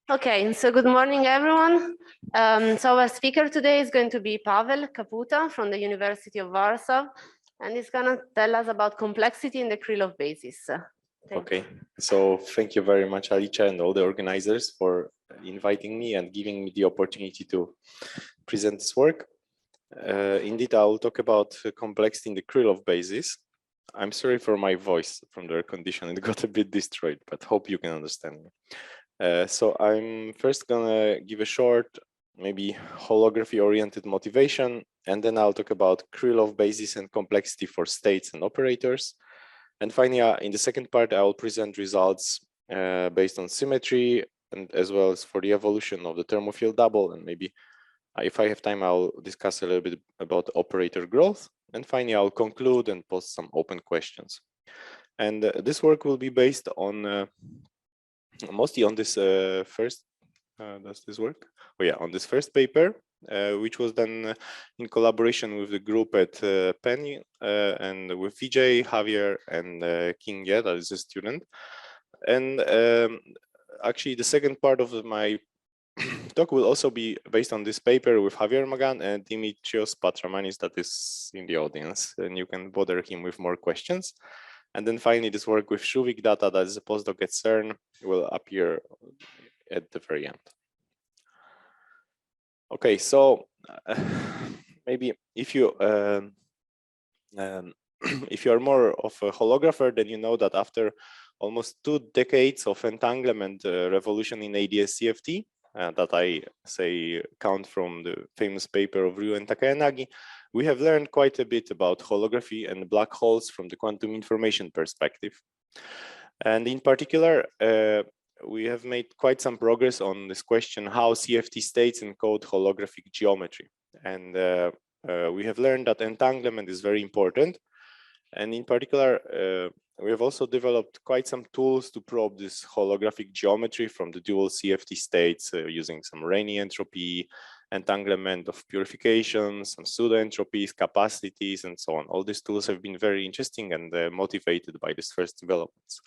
Okay, so good morning, everyone. So our speaker today is going to be Pawel Caputa from the University of Warsaw, and he's going to tell us about complexity in the Krylov basis. Okay, so thank you very much, Alicia, and all the organizers for inviting me and giving me the opportunity to present this work. Indeed, I'll talk about complexity in the Krylov basis. I'm sorry for my voice from the air condition. It got a bit destroyed, but hope you can understand me. So I'm first gonna give a short, maybe holography-oriented motivation, and then I'll talk about Krylov basis and complexity for states and operators. And finally, in the second part, I will present results based on symmetry and as well as for the evolution of the thermofield double. And maybe if I have time, I'll discuss a little bit about operator growth. And finally, I'll conclude and post some open questions. And this work will be based on mostly on this first, does this work? Oh yeah, on this first paper, which was done in collaboration with the group at Penn and with Vijay, Javier, and King, yeah, that is a student. And actually, the second part of my talk will also be based on this paper with Javier Magan and Dimitrios Patramanis that is in the audience, and you can bother him with more questions. And then finally, this work with Shuvik Data, that is a postdoc at CERN, will appear at the very end. Okay, so maybe if you if you are more of a holographer, then you know that after almost 2 decades of entanglement revolution in Ads Cfd, that I say count from the famous paper of Ryu and Takayanagi, we have learned quite a bit about holography and black holes from the quantum information perspective. And in particular, we have made quite some progress on this question, how CFT states encode holographic geometry. And we have learned that entanglement is very important. And in particular, we have also developed quite some tools to probe this holographic geometry from the dual CFT states using some Rayleigh entropy, entanglement of purification, some pseudo entropies, capacities, and so on. All these tools have been very interesting and motivated by these first developments.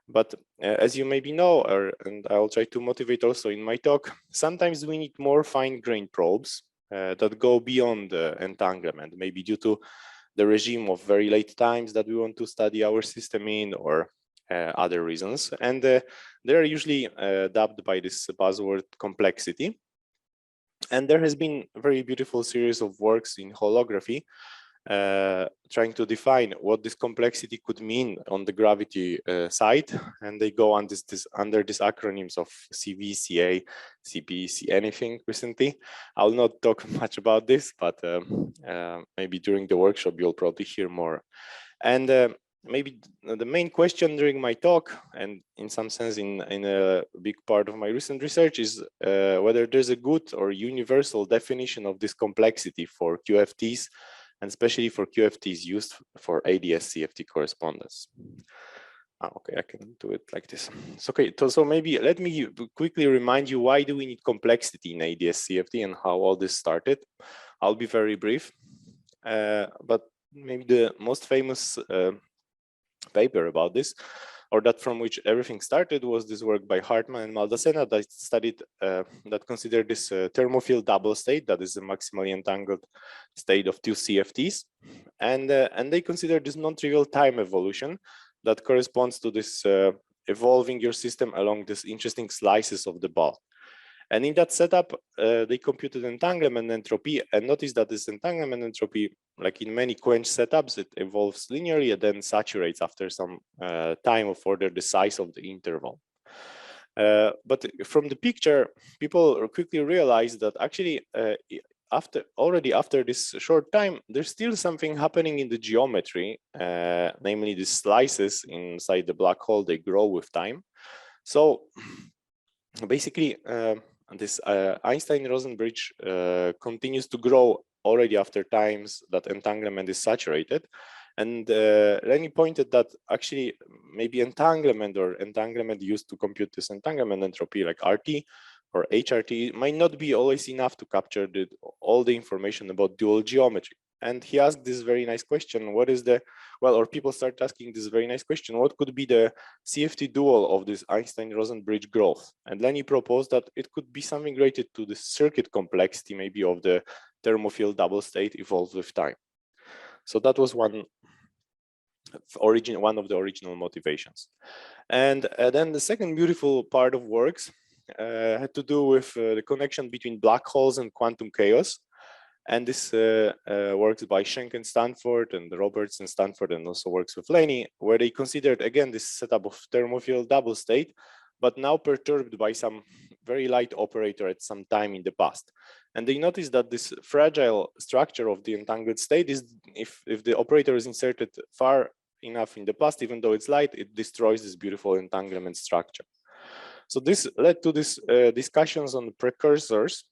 But as you maybe know, and I'll try to motivate also in my talk, sometimes we need more fine-grained probes that go beyond entanglement, maybe due to the regime of very late times that we want to study our system in, or other reasons. And they are usually dubbed by this buzzword complexity. And there has been a very beautiful series of works in holography trying to define what this complexity could mean on the gravity side. And they go on under these acronyms of CV, CA, CP, C anything recently. I'll not talk much about this, but maybe during the workshop, you'll probably hear more. And maybe the main question during my talk, and in some sense in a big part of my recent research, is whether there's a good or universal definition of this complexity for QFTs, and especially for QFTs used for Ads Cfd correspondence. Okay, I can do it like this. So, okay, so maybe let me quickly remind you, why do we need complexity in Ads Cfd and how all this started. I'll be very brief, but maybe the most famous paper about this, or that from which everything started, was this work by Hartmann and Maldacena that studied, that considered this thermofield double state, that is a maximally entangled state of 2 CFTs. And they considered this non-trivial time evolution that corresponds to this evolving your system along these interesting slices of the ball. And in that setup, they computed entanglement entropy, and notice that this entanglement entropy, like in many quench setups, it evolves linearly and then saturates after some time of order the size of the interval. But from the picture, people quickly realized that actually, after this short time, there's still something happening in the geometry, namely the slices inside the black hole, they grow with time. So basically, this Einstein-Rosen bridge continues to grow already after times that entanglement is saturated. And Lenny pointed that actually maybe entanglement used to compute this entanglement entropy like RT or HRT might not be always enough to capture all the information about dual geometry. and he asked this very nice question: what is the, well, or people start asking this very nice question: what could be the CFT dual of this Einstein-Rosen-Bridge growth? And then he proposed that it could be something related to the circuit complexity, maybe of the thermophile double state evolved with time. So that was one of the original motivations. And then the second beautiful part of works had to do with the connection between black holes and quantum chaos. And this works by Schenk and Stanford, and Roberts and Stanford, and also works with Laney, where they considered, again, this setup of thermophile double state, but now perturbed by some very light operator at some time in the past. And they noticed that this fragile structure of the entangled state is, if the operator is inserted far enough in the past, even though it's light, it destroys this beautiful entanglement structure. So this led to this discussions on precursors,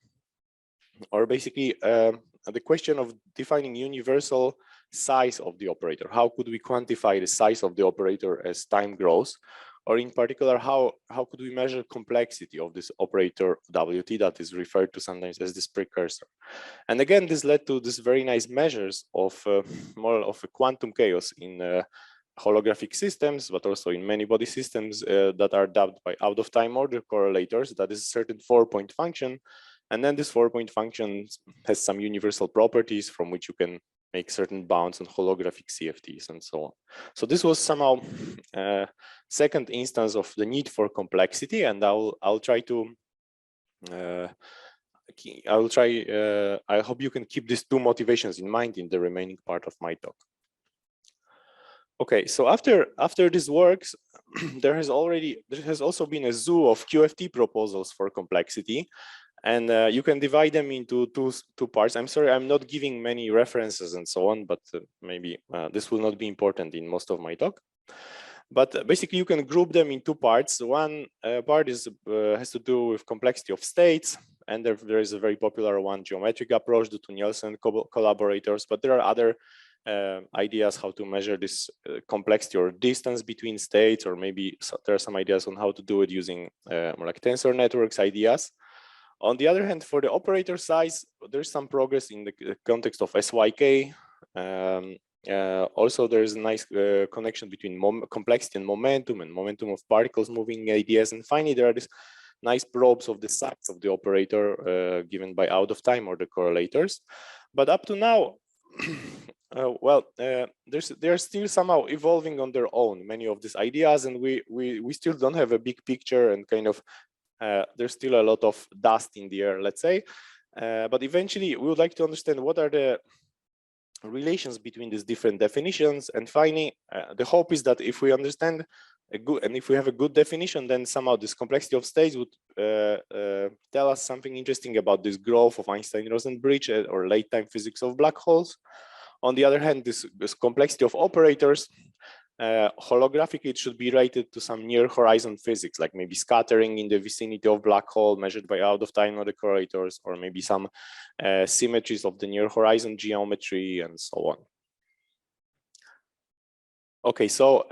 or basically the question of defining universal size of the operator. How could we quantify the size of the operator as time grows? Or in particular, how could we measure complexity of this operator WT that is referred to sometimes as this precursor? And again, this led to this very nice measures of more of a quantum chaos in holographic systems, but also in many body systems that are dubbed by out-of-time order correlators. That is a certain 4-point function. And then this 4-point function has some universal properties from which you can make certain bounds on holographic CFTs and so on. So this was somehow second instance of the need for complexity, and I'll try to I hope you can keep these two motivations in mind in the remaining part of my talk. Okay, so after this works, there has also been a zoo of QFT proposals for complexity. And you can divide them into two parts. I'm sorry, I'm not giving many references and so on, but maybe this will not be important in most of my talk. But basically, you can group them in two parts. One part has to do with complexity of states, and there is a very popular one, geometric approach due to Nielsen collaborators. But there are other ideas how to measure this complexity or distance between states, or maybe there are some ideas on how to do it using more like tensor networks ideas. On the other hand, for the operator size, there's some progress in the context of SYK. Also, there's a nice connection between complexity and momentum of particles moving ideas. And finally, there are these nice probes of the size of the operator given by out-of-time order correlators. But up to now, they're still somehow evolving on their own, many of these ideas, and we still don't have a big picture, and kind of there's still a lot of dust in the air, let's say. But eventually, we would like to understand what are the relations between these different definitions. And finally, the hope is that if we understand if we have a good definition, then somehow this complexity of states would tell us something interesting about this growth of Einstein-Rosen-Bridge or late time physics of black holes. On the other hand, this complexity of operators, holographically, it should be related to some near horizon physics, like maybe scattering in the vicinity of black hole measured by out-of-time order correlators, or maybe some symmetries of the near horizon geometry and so on. Okay, so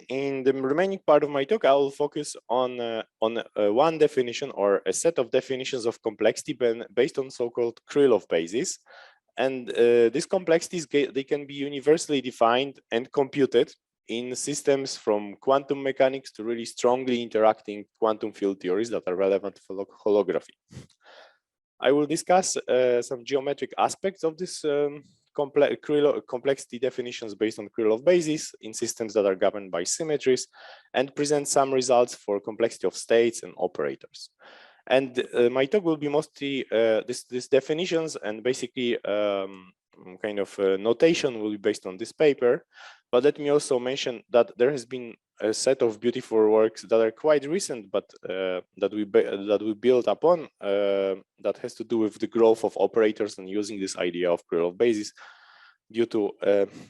in the remaining part of my talk, I will focus on one definition or a set of definitions of complexity based on so-called Krylov bases. And these complexities, they can be universally defined and computed in systems from quantum mechanics to really strongly interacting quantum field theories that are relevant for holography. I will discuss some geometric aspects of this complexity definitions based on Krylov bases in systems that are governed by symmetries, and present some results for complexity of states and operators. And my talk will be mostly these definitions, and basically kind of notation will be based on this paper. But let me also mention that there has been a set of beautiful works that are quite recent, but that we build upon, that has to do with the growth of operators and using this idea of Krylov bases, due to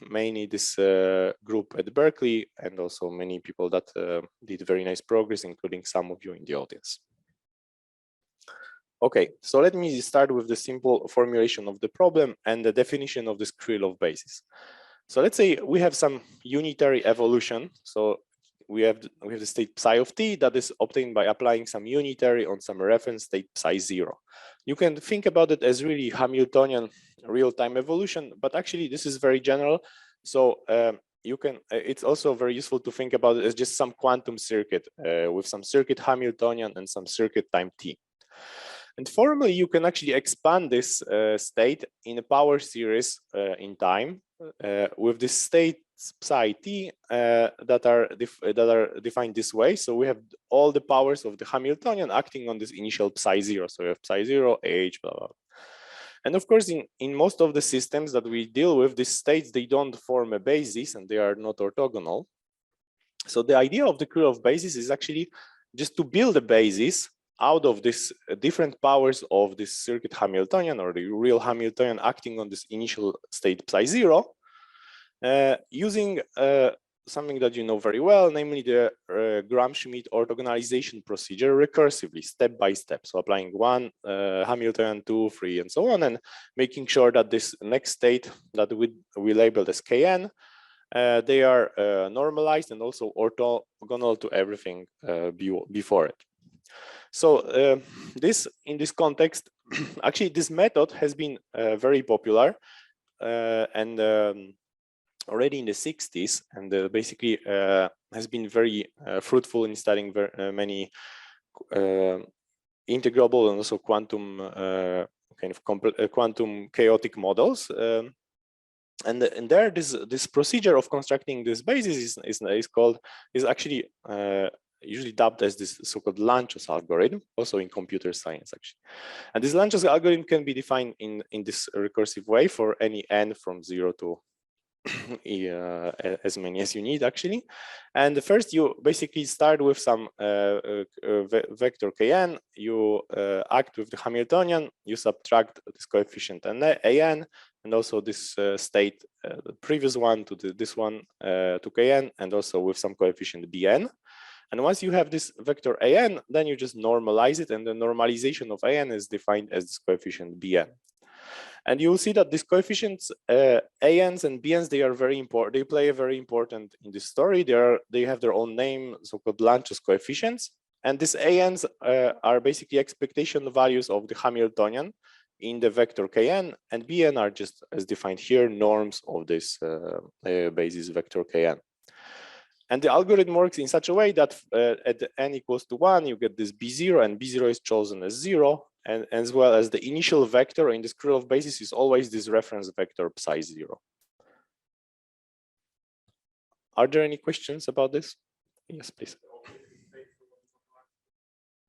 mainly this group at Berkeley, and also many people that did very nice progress, including some of you in the audience. Okay, so let me start with the simple formulation of the problem and the definition of this Krylov basis. So let's say we have some unitary evolution. So we have the state psi of t that is obtained by applying some unitary on some reference state psi 0. You can think about it as really Hamiltonian real-time evolution, but actually this is very general. So you can. It's also very useful to think about it as just some quantum circuit with some circuit Hamiltonian and some circuit time t. And formally, you can actually expand this state in a power series in time with this state psi t that are defined this way. So we have all the powers of the Hamiltonian acting on this initial psi 0. So we have psi 0, h, blah, blah. And of course, in most of the systems that we deal with, these states, they don't form a basis and they are not orthogonal. So the idea of the Krylov basis is actually just to build a basis out of this different powers of this circuit Hamiltonian or the real Hamiltonian acting on this initial state psi 0, using something that you know very well, namely the Gram-Schmidt orthogonalization procedure recursively, step by step. So applying 1, Hamiltonian, 2, 3, and so on, and making sure that this next state that we labeled as Kn, they are normalized and also orthogonal to everything before it. So in this context, actually this method has been very popular and already in the 60s, and basically has been very fruitful in studying many integrable and also quantum quantum chaotic models. And there, this procedure of constructing this basis is actually usually dubbed as this so-called Lanczos algorithm, also in computer science, actually. And this Lanczos algorithm can be defined in this recursive way for any n from 0 to as many as you need, actually. And first, you basically start with some vector Kn, you act with the Hamiltonian, you subtract this coefficient an, and also this state, the previous one to this one to Kn, and also with some coefficient Bn. And once you have this vector an, then you just normalize it, and the normalization of an is defined as this coefficient bn. And you will see that these coefficients, ans and bns, they are very important. They play a very important in this story. They have their own name, so-called Lanczos coefficients. And these ans are basically expectation values of the Hamiltonian in the vector kn, and bn are just as defined here, norms of this basis vector kn. And the algorithm works in such a way that at the n equals to 1, you get this b0, and b0 is chosen as 0, and as well as the initial vector in this Krylov basis is always this reference vector psi 0. Are there any questions about this? Yes, please.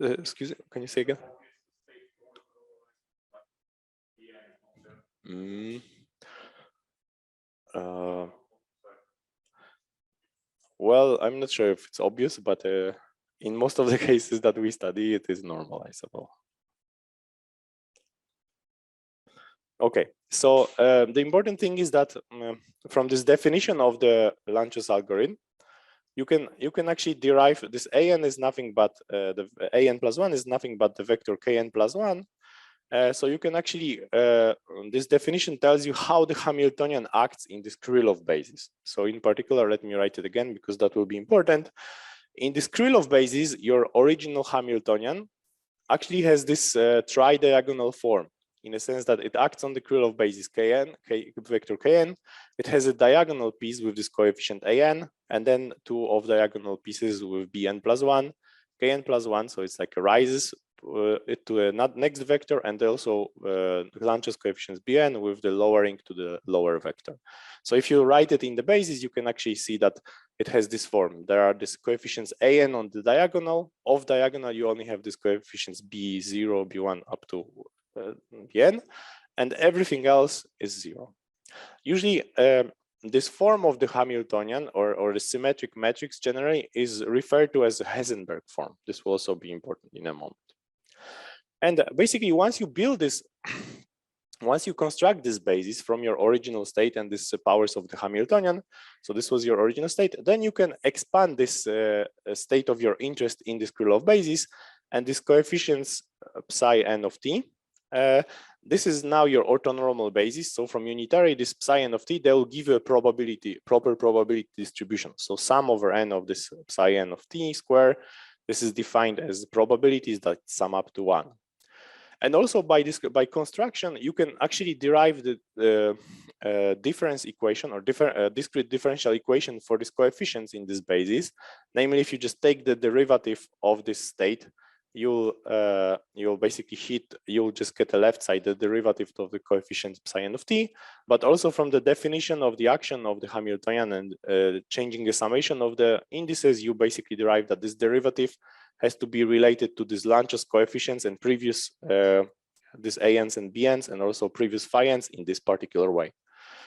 Excuse me, can you say again? Well, I'm not sure if it's obvious, but in most of the cases that we study, it is normalizable. Okay, so the important thing is that from this definition of the Lanczos algorithm, you can actually derive this an is nothing but the an plus 1 is nothing but the vector kn plus 1. So you can actually, this definition tells you how the Hamiltonian acts in this Krylov basis. So in particular, let me write it again because that will be important. In this Krylov basis, your original Hamiltonian actually has this tri-diagonal form, in a sense that it acts on the Krylov basis vector kn. It has a diagonal piece with this coefficient an, and then two off diagonal pieces with bn plus 1, kn plus 1. So it's like a rises to a next vector, and also Lanczos coefficients bn with the lowering to the lower vector. So if you write it in the basis, you can actually see that it has this form. There are these coefficients an on the diagonal. Off diagonal, you only have these coefficients b0, b1 up to bn, and everything else is 0. Usually, this form of the Hamiltonian or the symmetric matrix generally is referred to as a Heisenberg form. This will also be important in a moment. And basically, once you build this, once you construct this basis from your original state and these powers of the Hamiltonian, so this was your original state, then you can expand this state of your interest in this Krylov basis, and these coefficients psi n of t, this is now your orthonormal basis. So from unitary, this psi n of t, they will give you a probability, proper probability distribution. So sum over n of this psi n of t square, this is defined as probabilities that sum up to 1. And also by construction, you can actually derive the difference equation or discrete differential equation for these coefficients in this basis. Namely, if you just take the derivative of this state, you'll basically you'll just get a left side, the derivative of the coefficient psi n of t, but also from the definition of the action of the Hamiltonian and changing the summation of the indices, you basically derive that this derivative has to be related to these Lanczos coefficients and previous these ans and bns and also previous phi n's in this particular way.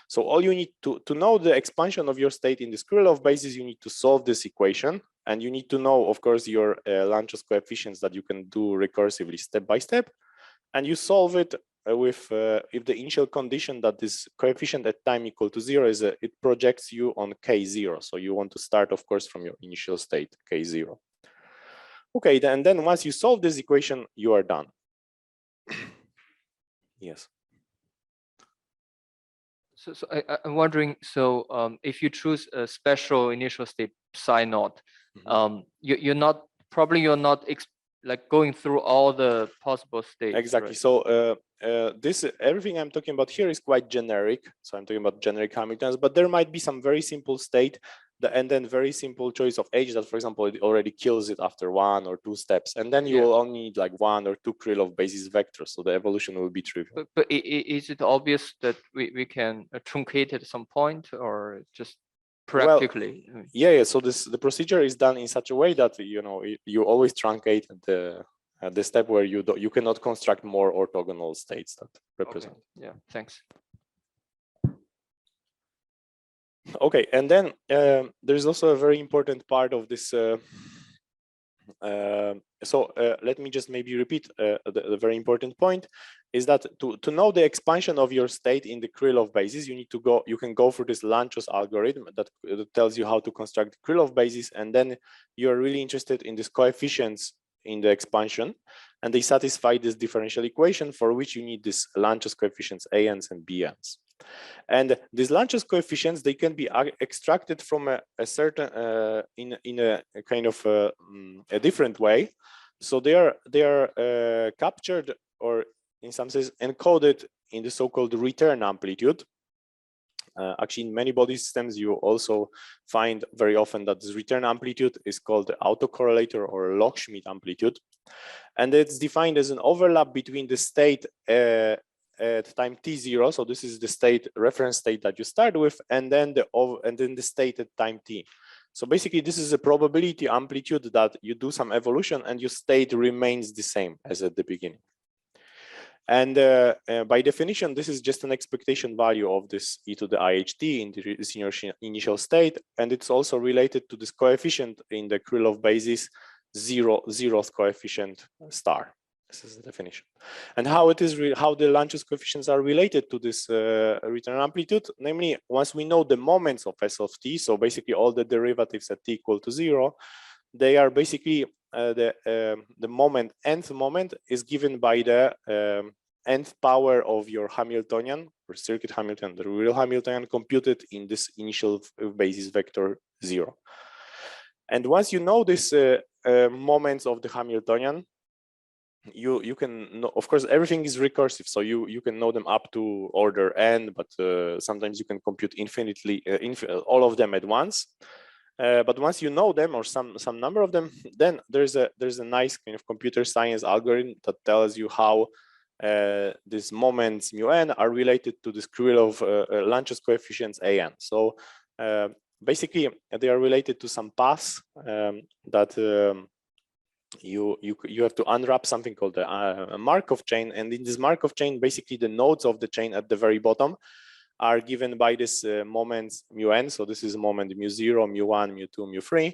So all you need to know the expansion of your state in this Krylov basis, you need to solve this equation, and you need to know, of course, your Lanczos coefficients that you can do recursively step by step, and you solve it with if the initial condition that this coefficient at time equal to 0 is it projects you on k0. So you want to start, of course, from your initial state k0. Okay, and then once you solve this equation, you are done. Yes. So I'm wondering, so if you choose a special initial state psi naught, you're not like going through all the possible states. Exactly. Right? So everything I'm talking about here is quite generic. So I'm talking about generic Hamiltons, but there might be some very simple state and then very simple choice of H that, for example, it already kills it after 1 or 2 steps. And then you will only need like 1 or 2 Krylov basis vectors. So the evolution will be trivial. But is it obvious that we can truncate at some point, or just practically? Well, yeah. So the procedure is done in such a way that, you know, you always truncate at the step where you cannot construct more orthogonal states that represent. Okay. Yeah, thanks. Okay, and then there's also a very important part of this. Let me just maybe repeat the very important point is that to know the expansion of your state in the Krylov basis, you can go through this Lanczos algorithm that tells you how to construct the Krylov basis, and then you're really interested in these coefficients in the expansion, and they satisfy this differential equation for which you need these Lanczos coefficients ans and bns. And these Lanczos coefficients, they can be extracted from a certain in a kind of a different way. So they are captured, or in some sense encoded in the so-called return amplitude. Actually, in many body systems, you also find very often that this return amplitude is called the autocorrelator or Loch-Schmidt amplitude, and it's defined as an overlap between the state at time t0, so this is the state reference state that you start with, and then the state at time t. So basically, this is a probability amplitude that you do some evolution and your state remains the same as at the beginning. And by definition, this is just an expectation value of this e to the iht in this initial state, and it's also related to this coefficient in the Krylov basis, zeroth coefficient star. This is the definition. And how the Lanczos coefficients are related to this return amplitude, namely, once we know the moments of S of t, so basically all the derivatives at t equal to 0, they are basically the moment, nth moment is given by the nth power of your Hamiltonian or circuit Hamiltonian, the real Hamiltonian computed in this initial basis vector 0. And once you know this moments of the Hamiltonian, you can know, of course, everything is recursive, so you can know them up to order n, but sometimes you can compute infinitely all of them at once. But once you know them, or some number of them, then there's a nice kind of computer science algorithm that tells you how these moments mu n are related to this Krylov Lanczos coefficients an. So basically, they are related to some paths that you have to unwrap something called a Markov chain, and in this Markov chain, basically the nodes of the chain at the very bottom are given by this moments mu n. So this is moment mu0, mu1, mu2, mu3,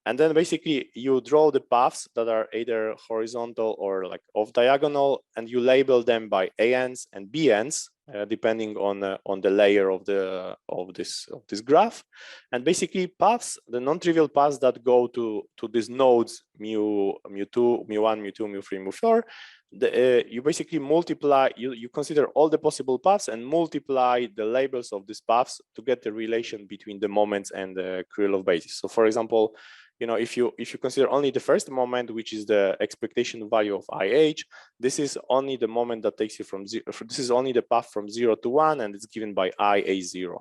and then basically you draw the paths that are either horizontal or like off diagonal, and you label them by ans and bns, depending on the layer of this graph. And basically paths, the non-trivial paths that go to these nodes mu2, mu1, mu2, mu3, mu4, you basically multiply, you consider all the possible paths and multiply the labels of these paths to get the relation between the moments and the Krylov basis. So for example, if you consider only the first moment, which is the expectation value of IH, this is only the moment that takes you from zero. This is only the path from 0 to 1, and it's given by IA0.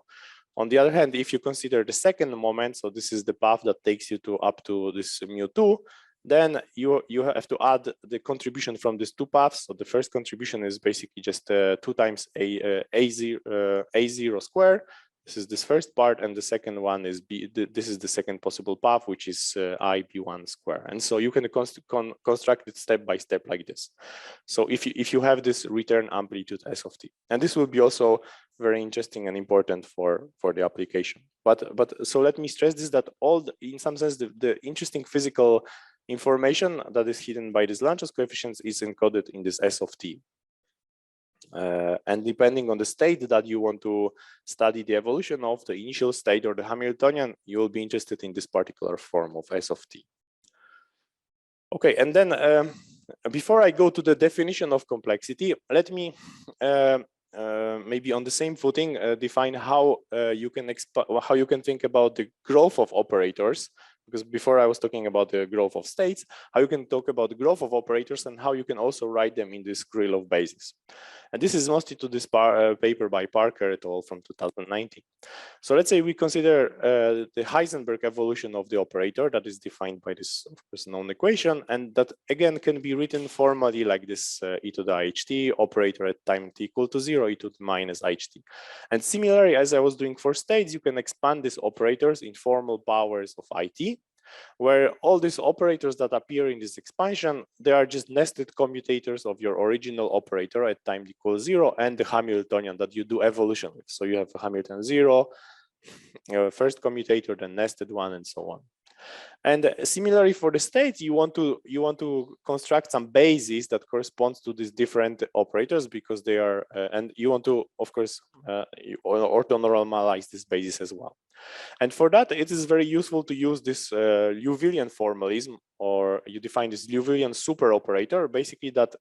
On the other hand, if you consider the second moment, so this is the path that takes you to up to this mu2, then you have to add the contribution from these two paths. So the first contribution is basically just 2 times A0 square. This is this first part, and the second one is this is the second possible path, which is IB1 square. And so you can construct it step by step like this. So if you have this return amplitude S of t, and this will be also very interesting and important for the application. But so let me stress this, that in some sense the interesting physical information that is hidden by these Lanczos coefficients is encoded in this S of t. And depending on the state that you want to study the evolution of, the initial state or the Hamiltonian, you will be interested in this particular form of S of t. Okay, and then before I go to the definition of complexity, let me maybe on the same footing define how you can think about the growth of operators. Because before I was talking about the growth of states, how you can talk about the growth of operators and how you can also write them in this Krylov basis. And this is mostly to this paper by Parker et al. From 2019. So let's say we consider the Heisenberg evolution of the operator that is defined by this, of course, known equation, and that again can be written formally like this e to the IHT operator at time t equal to 0, e to the minus IHT. And similarly, as I was doing for states, you can expand these operators in formal powers of IT, where all these operators that appear in this expansion, they are just nested commutators of your original operator at time equals 0 and the Hamiltonian that you do evolution with. So you have a Hamiltonian 0, first commutator, then nested one, and so on. And similarly for the states, you want to construct some bases that corresponds to these different operators, because they are, and you want to, of course, orthonormalize this basis as well. And for that, it is very useful to use this Liouvillean formalism, or you define this Liouvillean super operator, basically that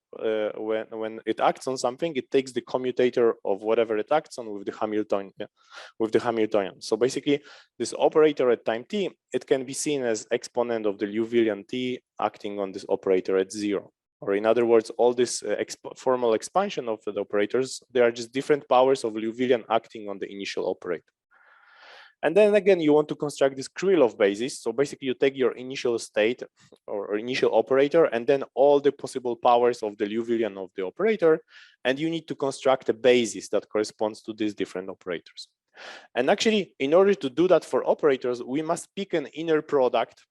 when it acts on something, it takes the commutator of whatever it acts on with the Hamiltonian. So basically, this operator at time t, it can be seen as exponent of the Liouvillean t acting on this operator at 0. Or in other words, all this formal expansion of the operators, they are just different powers of Liouvillean acting on the initial operator. And then again, you want to construct this Krylov basis. So basically, you take your initial state or initial operator, and then all the possible powers of the Liouvillean of the operator, and you need to construct a basis that corresponds to these different operators. And actually, in order to do that for operators, we must pick an inner product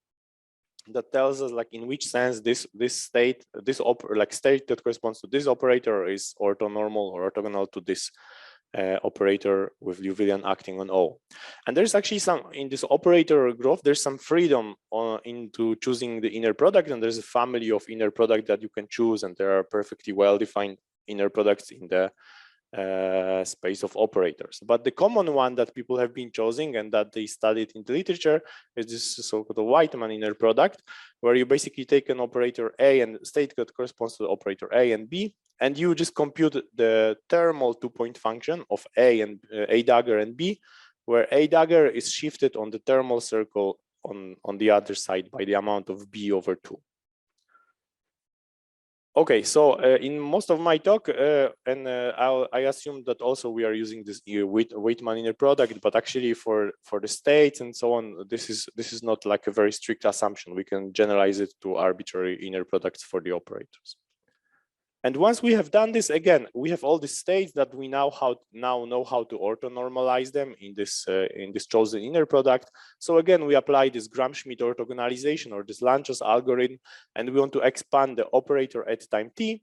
that tells us like in which sense this state that corresponds to this operator is orthonormal or orthogonal to this operator with Liouvillean acting on O. And there's actually some, in this operator graph, there's some freedom into choosing the inner product, and there's a family of inner product that you can choose, and there are perfectly well-defined inner products in the space of operators. But the common one that people have been choosing and that they studied in the literature is this so-called Whiteman inner product, where you basically take an operator A and state that corresponds to the operator A and B, and you just compute the thermal two-point function of A and A dagger and B, where A dagger is shifted on the thermal circle on the other side by the amount of B over 2. Okay, so in most of my talk, I assume that also we are using this Whiteman inner product, but actually for the states and so on, this is not like a very strict assumption. We can generalize it to arbitrary inner products for the operators. And once we have done this, again, we have all the states that we now know how to orthonormalize them in this chosen inner product. So again, we apply this Gram-Schmidt orthogonalization or this Lanczos algorithm, and we want to expand the operator at time t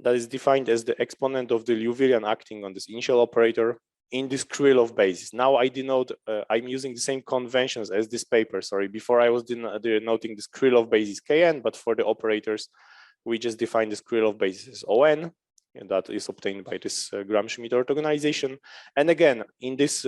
that is defined as the exponent of the Liouvillean acting on this initial operator in this Krylov basis. Now I denote, I'm using the same conventions as this paper. Sorry, before I was denoting this Krylov basis Kn, but for the operators, we just define this Krylov basis as On, that is obtained by this Gram-Schmidt orthogonalization. And again, in this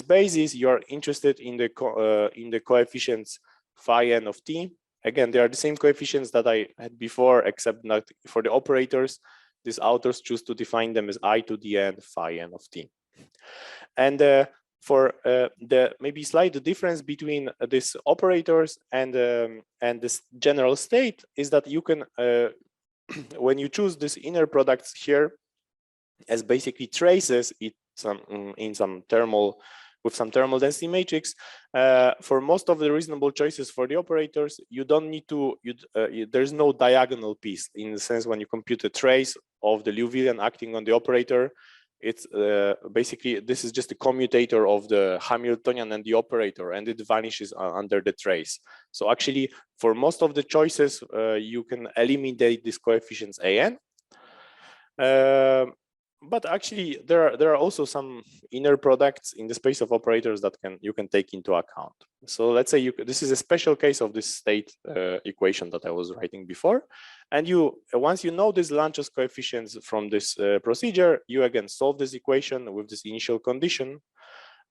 basis, you are interested in the coefficients phi n of t. Again, they are the same coefficients that I had before, except not for the operators. These authors choose to define them as I to the n phi n of t. And for the maybe slight difference between these operators and this general state is that you can, when you choose these inner products here as basically traces with some thermal density matrix, for most of the reasonable choices for the operators, you don't need to, there's no diagonal piece in the sense when you compute a trace of the Liouvillean acting on the operator. It's basically, this is just a commutator of the Hamiltonian and the operator, and it vanishes under the trace. So actually, for most of the choices, you can eliminate these coefficients an. But actually, there are also some inner products in the space of operators that you can take into account. So let's say this is a special case of this state equation that I was writing before. And once you know these Lanczos coefficients from this procedure, you again solve this equation with this initial condition.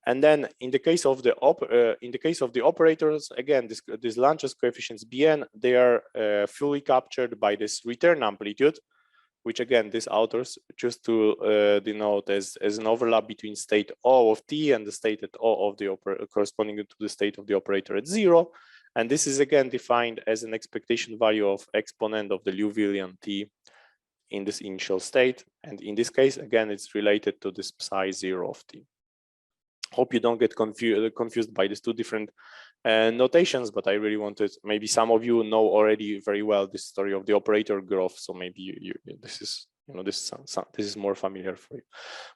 And then in the case of the operators, again, these Lanczos coefficients Bn, they are fully captured by this return amplitude, which again, these authors choose to denote as an overlap between state O of t and the state at O of the operator corresponding to the state of the operator at 0. And this is again defined as an expectation value of exponent of the Liouvillean t in this initial state. And in this case, again, it's related to this psi 0 of t. Hope you don't get confused by these two different notations, but I really wanted, maybe some of you know already very well this story of the operator graph, so maybe this is more familiar for you.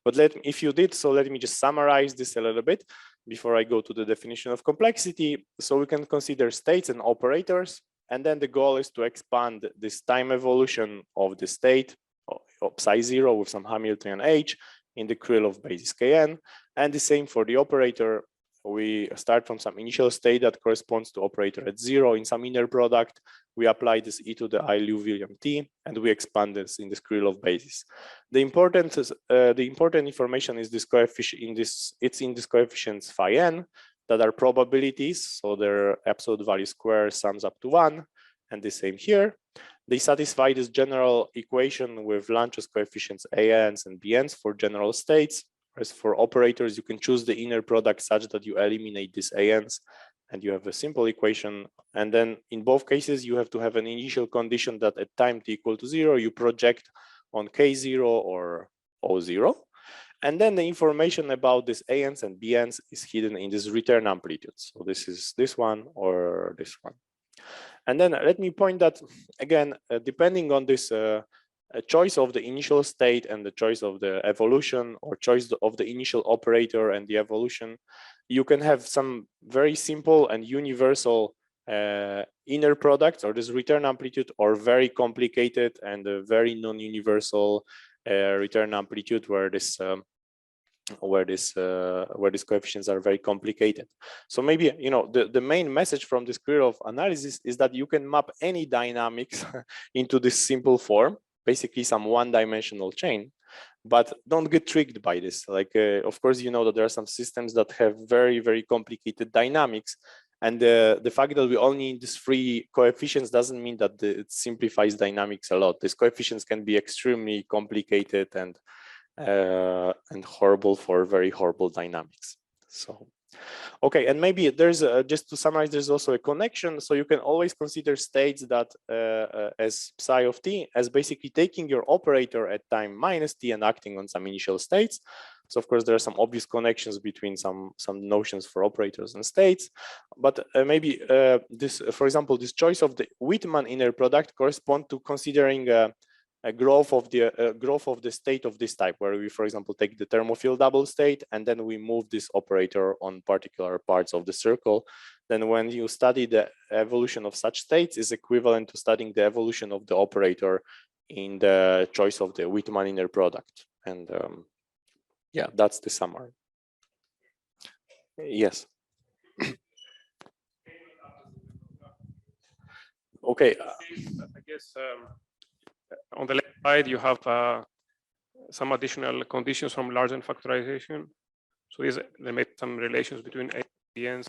But if you did, so let me just summarize this a little bit before I go to the definition of complexity. So we can consider states and operators, and then the goal is to expand this time evolution of the state of psi 0 with some Hamiltonian h in the Krylov basis Kn, and the same for the operator. We start from some initial state that corresponds to operator at 0 in some inner product. We apply this e to the I Liouvillean t, and we expand this in this Krylov basis. The important information is this coefficient it's in these coefficients phi n that are probabilities, so their absolute value square sums up to 1, and the same here. They satisfy this general equation with Lanczos coefficients ans and bns for general states. Whereas for operators, you can choose the inner product such that you eliminate these ans, and you have a simple equation. And then in both cases, you have to have an initial condition that at time t equal to 0, you project on k0 or o0. And then the information about these ans and bns is hidden in this return amplitudes. So this is this one or this one. And then let me point that, again, depending on this choice of the initial state and the choice of the evolution, or choice of the initial operator and the evolution, you can have some very simple and universal inner products, or this return amplitude, or very complicated and very non-universal return amplitude where these coefficients are very complicated. So maybe, the main message from this Krylov analysis is that you can map any dynamics into this simple form, basically some one-dimensional chain, but don't get tricked by this. Like, of course, you know that there are some systems that have very, very complicated dynamics, and the fact that we only need these three coefficients doesn't mean that it simplifies dynamics a lot. These coefficients can be extremely complicated and horrible for very horrible dynamics. So, okay, and maybe there's just to summarize, there's also a connection. So you can always consider states that as psi of t as basically taking your operator at time minus t and acting on some initial states. So of course there are some obvious connections between some notions for operators and states, but maybe this, for example, this choice of the Whitman inner product correspond to considering a growth of the state of this type, where we, for example, take the thermophile double state and then we move this operator on particular parts of the circle. Then when you study the evolution of such states, is equivalent to studying the evolution of the operator in the choice of the Whitman inner product. And yeah, that's the summary. Yes. Okay. I guess on the left side, you have some additional conditions from Larsen factorization. So they made some relations between A and BNs.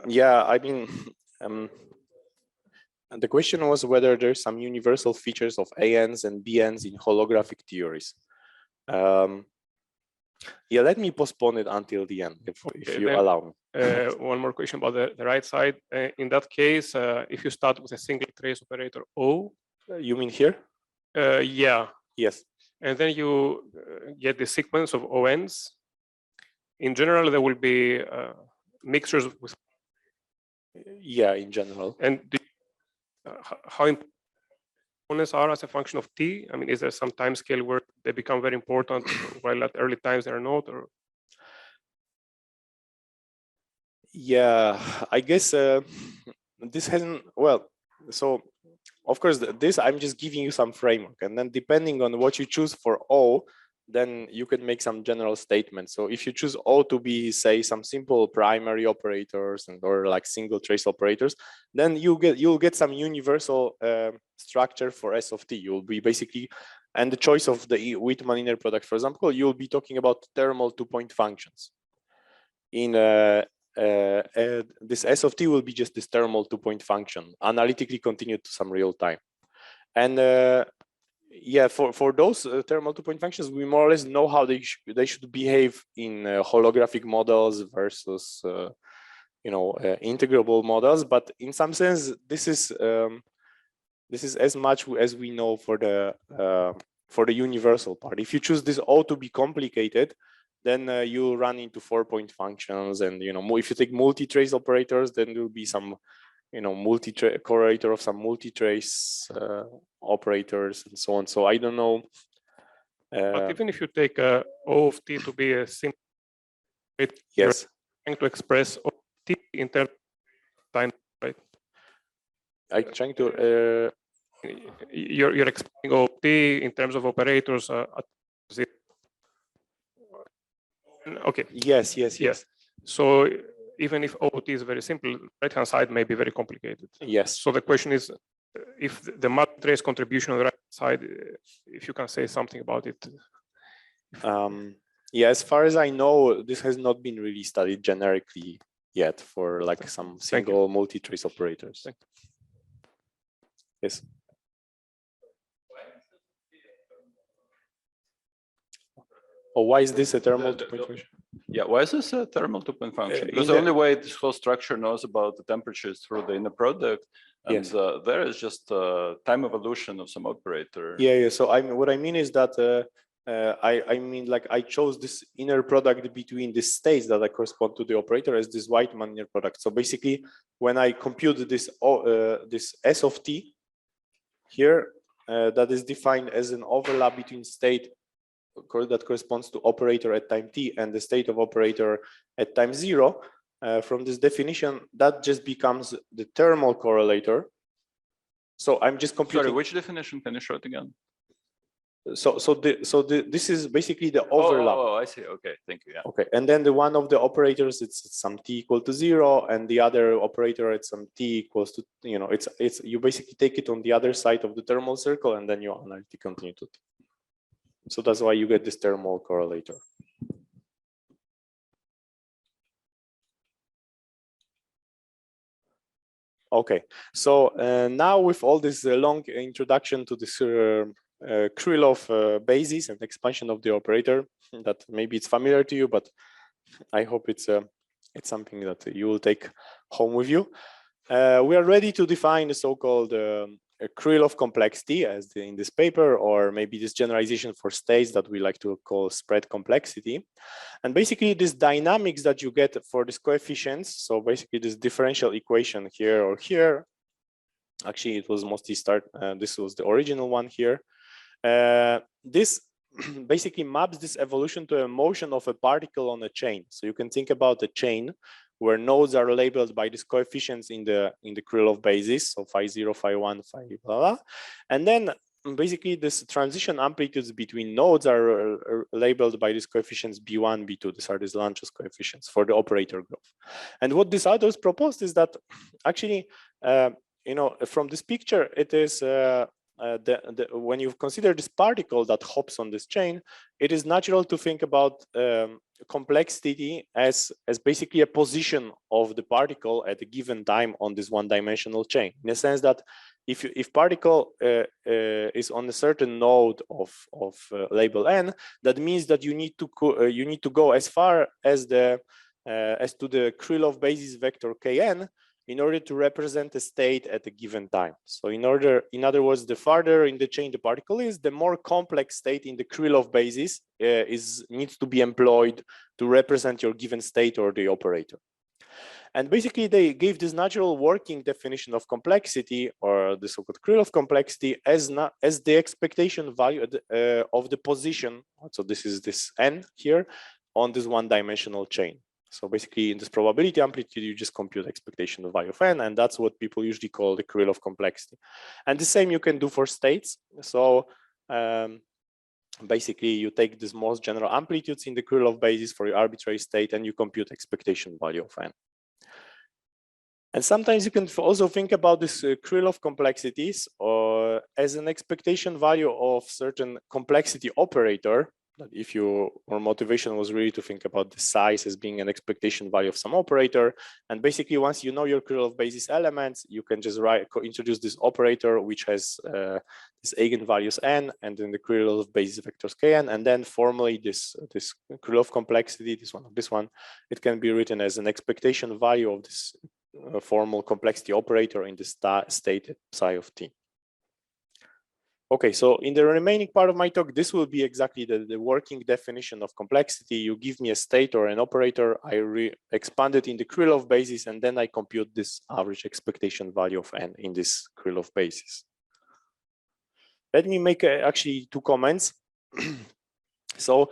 Yeah, I mean, the question was whether there's some universal features of ANs and BNs in holographic theories. Yeah, let me postpone it until the end, if you allow me. One more question about the right side. In that case, if you start with a single trace operator O. You mean here? Yeah. Yes. And then you get the sequence of ONs. In general, there will be mixtures with. Yeah, in general. And how important components are as a function of T? I mean, is there some time scale where they become very important while at early times they're not? Or? Yeah, I guess this hasn't, well, so of course, this I'm just giving you some framework, and then depending on what you choose for O, then you can make some general statements. So if you choose O to be, say, some simple primary operators or like single trace operators, then you'll get some universal structure for S of T. You'll be basically, and the choice of the Whitman inner product, for example, you'll be talking about thermal 2-point functions. In this S of T will be just this thermal 2-point function, analytically continued to some real time. And yeah, for those thermal 2-point functions, we more or less know how they should behave in holographic models versus integrable models. But in some sense, this is as much as we know for the universal part. If you choose this O to be complicated, then you run into 4-point functions, and if you take multi-trace operators, then there will be some correlator of some multi-trace operators and so on. So I don't know. But even if you take O of T to be a simple, yes, you're trying to express O of T in terms of time, right? I'm trying to. You're expressing O of T in terms of operators at zero. Okay. Yes. So even if OT is very simple, right-hand side may be very complicated. Yes. So the question is, if the matrix contribution on the right side, if you can say something about it. Yeah, as far as I know, this has not been really studied generically yet for like some single multi-trace operators. Yes. Oh, why is this a thermal 2-point function? Yeah, why is this a thermal 2-point function? Because the only way this whole structure knows about the temperatures through the inner product, and yes, there is just time evolution of some operator. Yeah. So what I mean is that I mean, like, I chose this inner product between the states that correspond to the operator as this Whitman inner product. So basically, when I compute this this S of T here, that is defined as an overlap between state that corresponds to operator at time t and the state of operator at time 0, from this definition, that just becomes the thermal correlator. So I'm just computing. Sorry, which definition? Can you show it again? This is basically the overlap. Oh, I see. Okay, thank you. Yeah. Okay, and then the one of the operators, it's some t equal to 0, and the other operator at some t equals to, it's you basically take it on the other side of the thermal circle, and then you analytically continue to t. So that's why you get this thermal correlator. Okay, so now with all this long introduction to this Krylov basis and expansion of the operator, that maybe it's familiar to you, but I hope it's something that you will take home with you. We are ready to define the so-called Krylov complexity as in this paper, or maybe this generalization for states that we like to call spread complexity. And basically this dynamics that you get for these coefficients, so basically this differential equation here or here, actually it was mostly this was the original one here. This basically maps this evolution to a motion of a particle on a chain. So you can think about a chain where nodes are labeled by these coefficients in the Krylov basis, so phi 0, phi 1, phi blah, blah. And then basically this transition amplitudes between nodes are labeled by these coefficients B1, B2. These are these Lanczos coefficients for the operator growth. And what these authors proposed is that actually, from this picture, it is when you consider this particle that hops on this chain, it is natural to think about complexity as basically a position of the particle at a given time on this one-dimensional chain. In a sense that if particle is on a certain node of label n, that means that you need to go as far as to the Krylov basis vector kn in order to represent a state at a given time. So in other words, the farther in the chain the particle is, the more complex state in the Krylov basis needs to be employed to represent your given state or the operator. And basically, they gave this natural working definition of complexity, or the so-called Krylov complexity, as the expectation value of the position. So this is this n here on this one-dimensional chain. So basically, in this probability amplitude, you just compute expectation value of n, and that's what people usually call the Krylov complexity. And the same you can do for states. So basically, you take these most general amplitudes in the Krylov basis for your arbitrary state, and you compute expectation value of n. And sometimes you can also think about this Krylov complexities as an expectation value of certain complexity operator. If your motivation was really to think about the size as being an expectation value of some operator, and basically once you know your Krylov basis elements, you can just introduce this operator which has this eigenvalues n, and then the Krylov basis vectors kn, and then formally this Krylov complexity, this one, it can be written as an expectation value of this formal complexity operator in the state at psi of t. Okay, so in the remaining part of my talk, this will be exactly the working definition of complexity. You give me a state or an operator, I expand it in the Krylov basis, and then I compute this average expectation value of n in this Krylov basis. Let me make actually two comments. So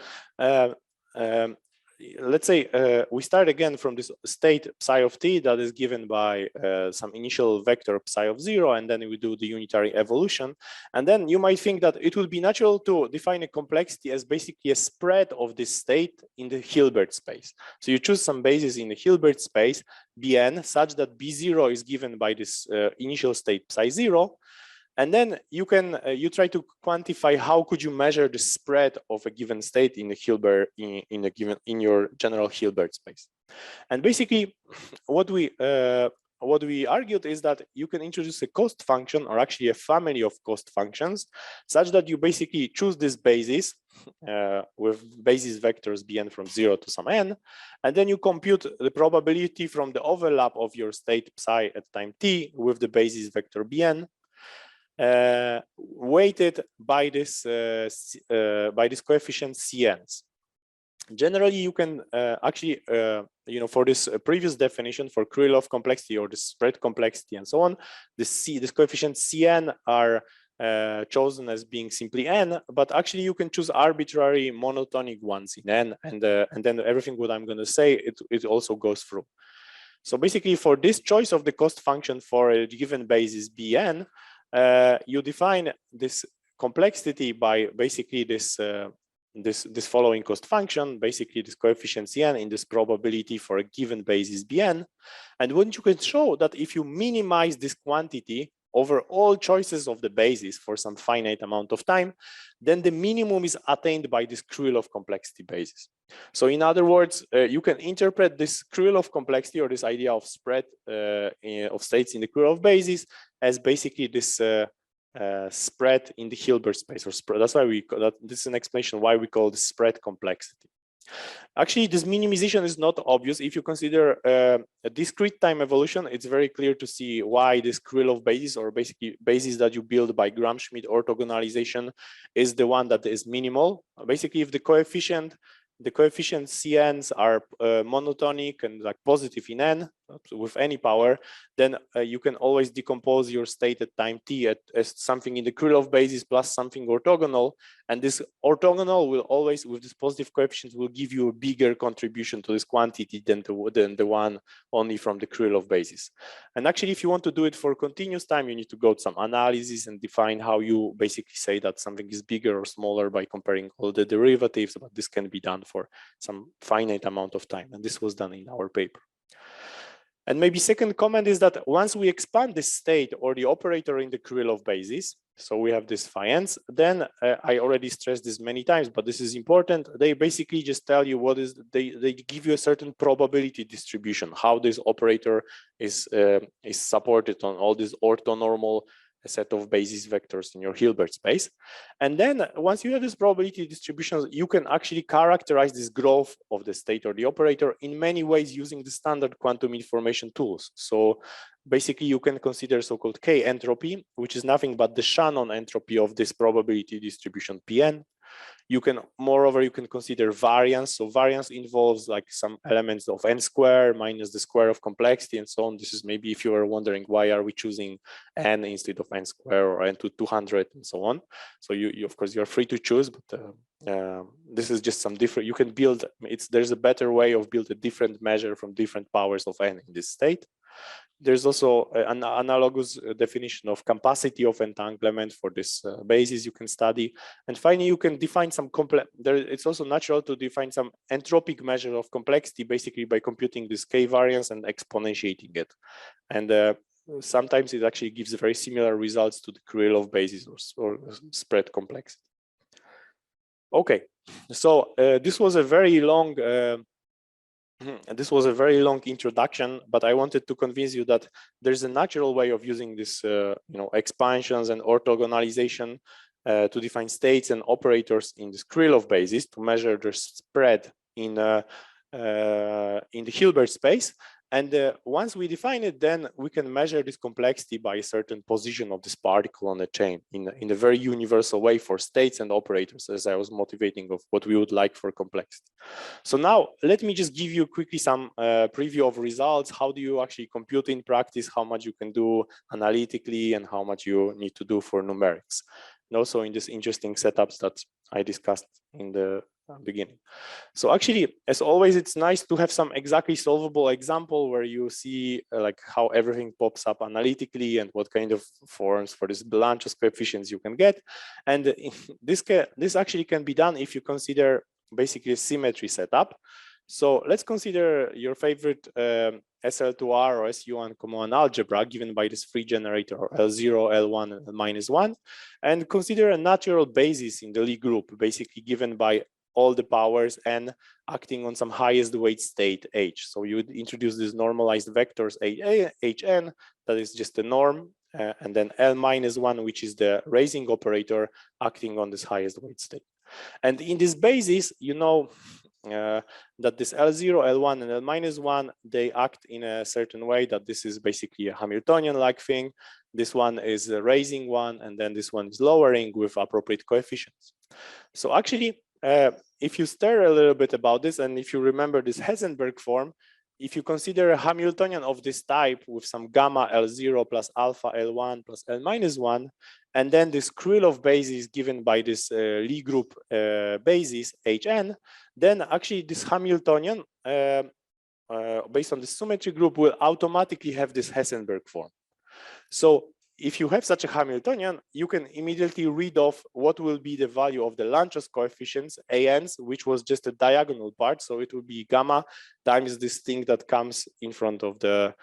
let's say we start again from this state psi of t that is given by some initial vector psi of 0, and then we do the unitary evolution. And then you might think that it would be natural to define a complexity as basically a spread of this state in the Hilbert space. So you choose some basis in the Hilbert space Bn such that B0 is given by this initial state psi 0. And then you try to quantify how could you measure the spread of a given state in the Hilbert in your general Hilbert space. And basically, what we argued is that you can introduce a cost function, or actually a family of cost functions, such that you basically choose this basis with basis vectors Bn from 0 to some n, and then you compute the probability from the overlap of your state psi at time t with the basis vector Bn. Weighted by this coefficient Cns. Generally, you can actually, for this previous definition for Krylov complexity or the spread complexity and so on, this coefficient Cn are chosen as being simply n, but actually you can choose arbitrary monotonic ones in n, and then everything what I'm going to say, it also goes through. So basically, for this choice of the cost function for a given basis Bn, you define this complexity by basically this following cost function, basically this coefficient Cn in this probability for a given basis Bn. And when you can show that if you minimize this quantity over all choices of the basis for some finite amount of time, then the minimum is attained by this Krylov complexity basis. So in other words, you can interpret this Krylov complexity or this idea of spread of states in the Krylov basis as basically this spread in the Hilbert space, or spread. That's why this is an explanation why we call this spread complexity. Actually, this minimization is not obvious. If you consider a discrete time evolution, it's very clear to see why this Krylov basis, or basically basis that you build by Gram-Schmidt orthogonalization, is the one that is minimal. Basically, if the coefficient Cn's are monotonic and like positive in n with any power, then you can always decompose your state at time t as something in the Krylov basis plus something orthogonal, and this orthogonal will always, with this positive coefficient, will give you a bigger contribution to this quantity than the one only from the Krylov basis. And actually, if you want to do it for continuous time, you need to go to some analysis and define how you basically say that something is bigger or smaller by comparing all the derivatives, but this can be done for some finite amount of time, and this was done in our paper. And maybe second comment is that once we expand this state or the operator in the Krylov basis, So we have this phi n's. Then I already stressed this many times, but this is important. They basically just tell you what is, they give you a certain probability distribution, how this operator is supported on all these orthonormal set of basis vectors in your Hilbert space. And then once you have this probability distributions, you can actually characterize this growth of the state or the operator in many ways using the standard quantum information tools. So basically you can consider so-called K entropy, which is nothing but the Shannon entropy of this probability distribution Pn. You can, moreover, you can consider variance. So variance involves like some elements of n square minus the square of complexity and so on. This is maybe if you are wondering why are we choosing n instead of n square or n to 200 and so on. So you of course you're free to choose, but this is just some different. You can build. There's a better way of build a different measure from different powers of n in this state. There's also an analogous definition of capacity of entanglement for this basis you can study. And finally, you can define some complex. It's also natural to define some entropic measure of complexity, basically by computing this K variance and exponentiating it. And sometimes it actually gives very similar results to the Krylov basis or spread complexity. Okay, so this was a very long. This was a very long introduction, but I wanted to convince you that there's a natural way of using this, expansions and orthogonalization to define states and operators in this Krylov basis to measure their spread in the Hilbert space. And once we define it, then we can measure this complexity by a certain position of this particle on the chain in a very universal way for states and operators, as I was motivating of what we would like for complexity. So now let me just give you quickly some preview of results. How do you actually compute in practice, how much you can do analytically and how much you need to do for numerics. And also in these interesting setups that I discussed in the beginning. So actually, as always, it's nice to have some exactly solvable example where you see like how everything pops up analytically and what kind of forms for this Blanchos coefficients you can get. And this actually can be done if you consider basically a symmetry setup. So let's consider your favorite SL2R or SU1 common algebra given by this free generator L0, L1, and L-1, and consider a natural basis in the Lie group, basically given by all the powers n acting on some highest weight state h. So you would introduce these normalized vectors hn, that is just a norm, and then L-1, which is the raising operator acting on this highest weight state. And in this basis, you know that this L0, L1, and L-1, they act in a certain way that this is basically a Hamiltonian-like thing. This one is a raising one, and then this one is lowering with appropriate coefficients. So actually, if you stir a little bit about this, and if you remember this Heisenberg form, if you consider a Hamiltonian of this type with some gamma L0 plus alpha L1 plus L-1, and then this Krylov basis given by this Lie group basis Hn, then actually this Hamiltonian based on the symmetry group will automatically have this Heisenberg form. So if you have such a Hamiltonian, you can immediately read off what will be the value of the Lanchos coefficients, ANs, which was just a diagonal part. So it will be gamma times this thing that comes in front of the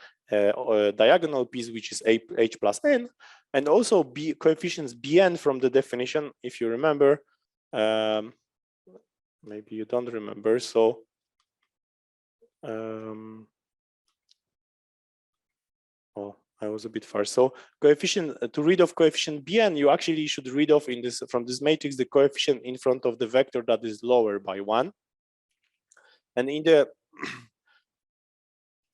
diagonal piece, which is H plus N, and also B coefficients Bn from the definition, if you remember. Maybe you don't remember. So I was a bit far. So coefficient to read off coefficient Bn, you actually should read off in this from this matrix the coefficient in front of the vector that is lower by 1. And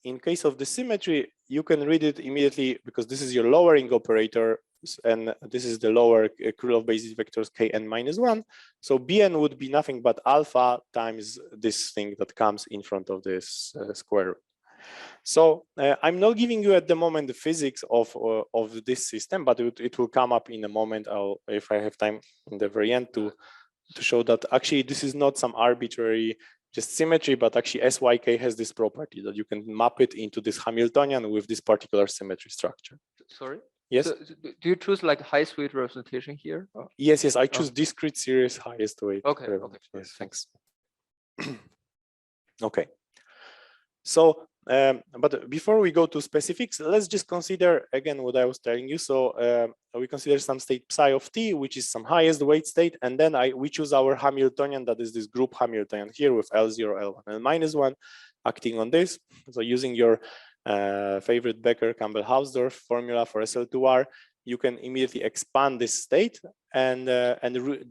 in case of the symmetry, you can read it immediately because this is your lowering operator, and this is the lower Krylov basis vectors Kn-1. So Bn would be nothing but alpha times this thing that comes in front of this square root. So I'm not giving you at the moment the physics of this system, but it will come up in a moment. If I have time in the very end to show that actually this is not some arbitrary just symmetry, but actually SYK has this property that you can map it into this Hamiltonian with this particular symmetry structure. Sorry? Yes. So, do you choose like highest weight representation here? Or? Yes, I choose discrete series highest weight. Okay. Yes, thanks. Okay. So But before we go to specifics, let's just consider again what I was telling you. So we consider some state psi of t, which is some highest weight state, and then we choose our Hamiltonian, that is this group Hamiltonian here with L0, L1, and -1 acting on this. So using your favorite Becker-Campbell-Hausdorff formula for SL2R, you can immediately expand this state and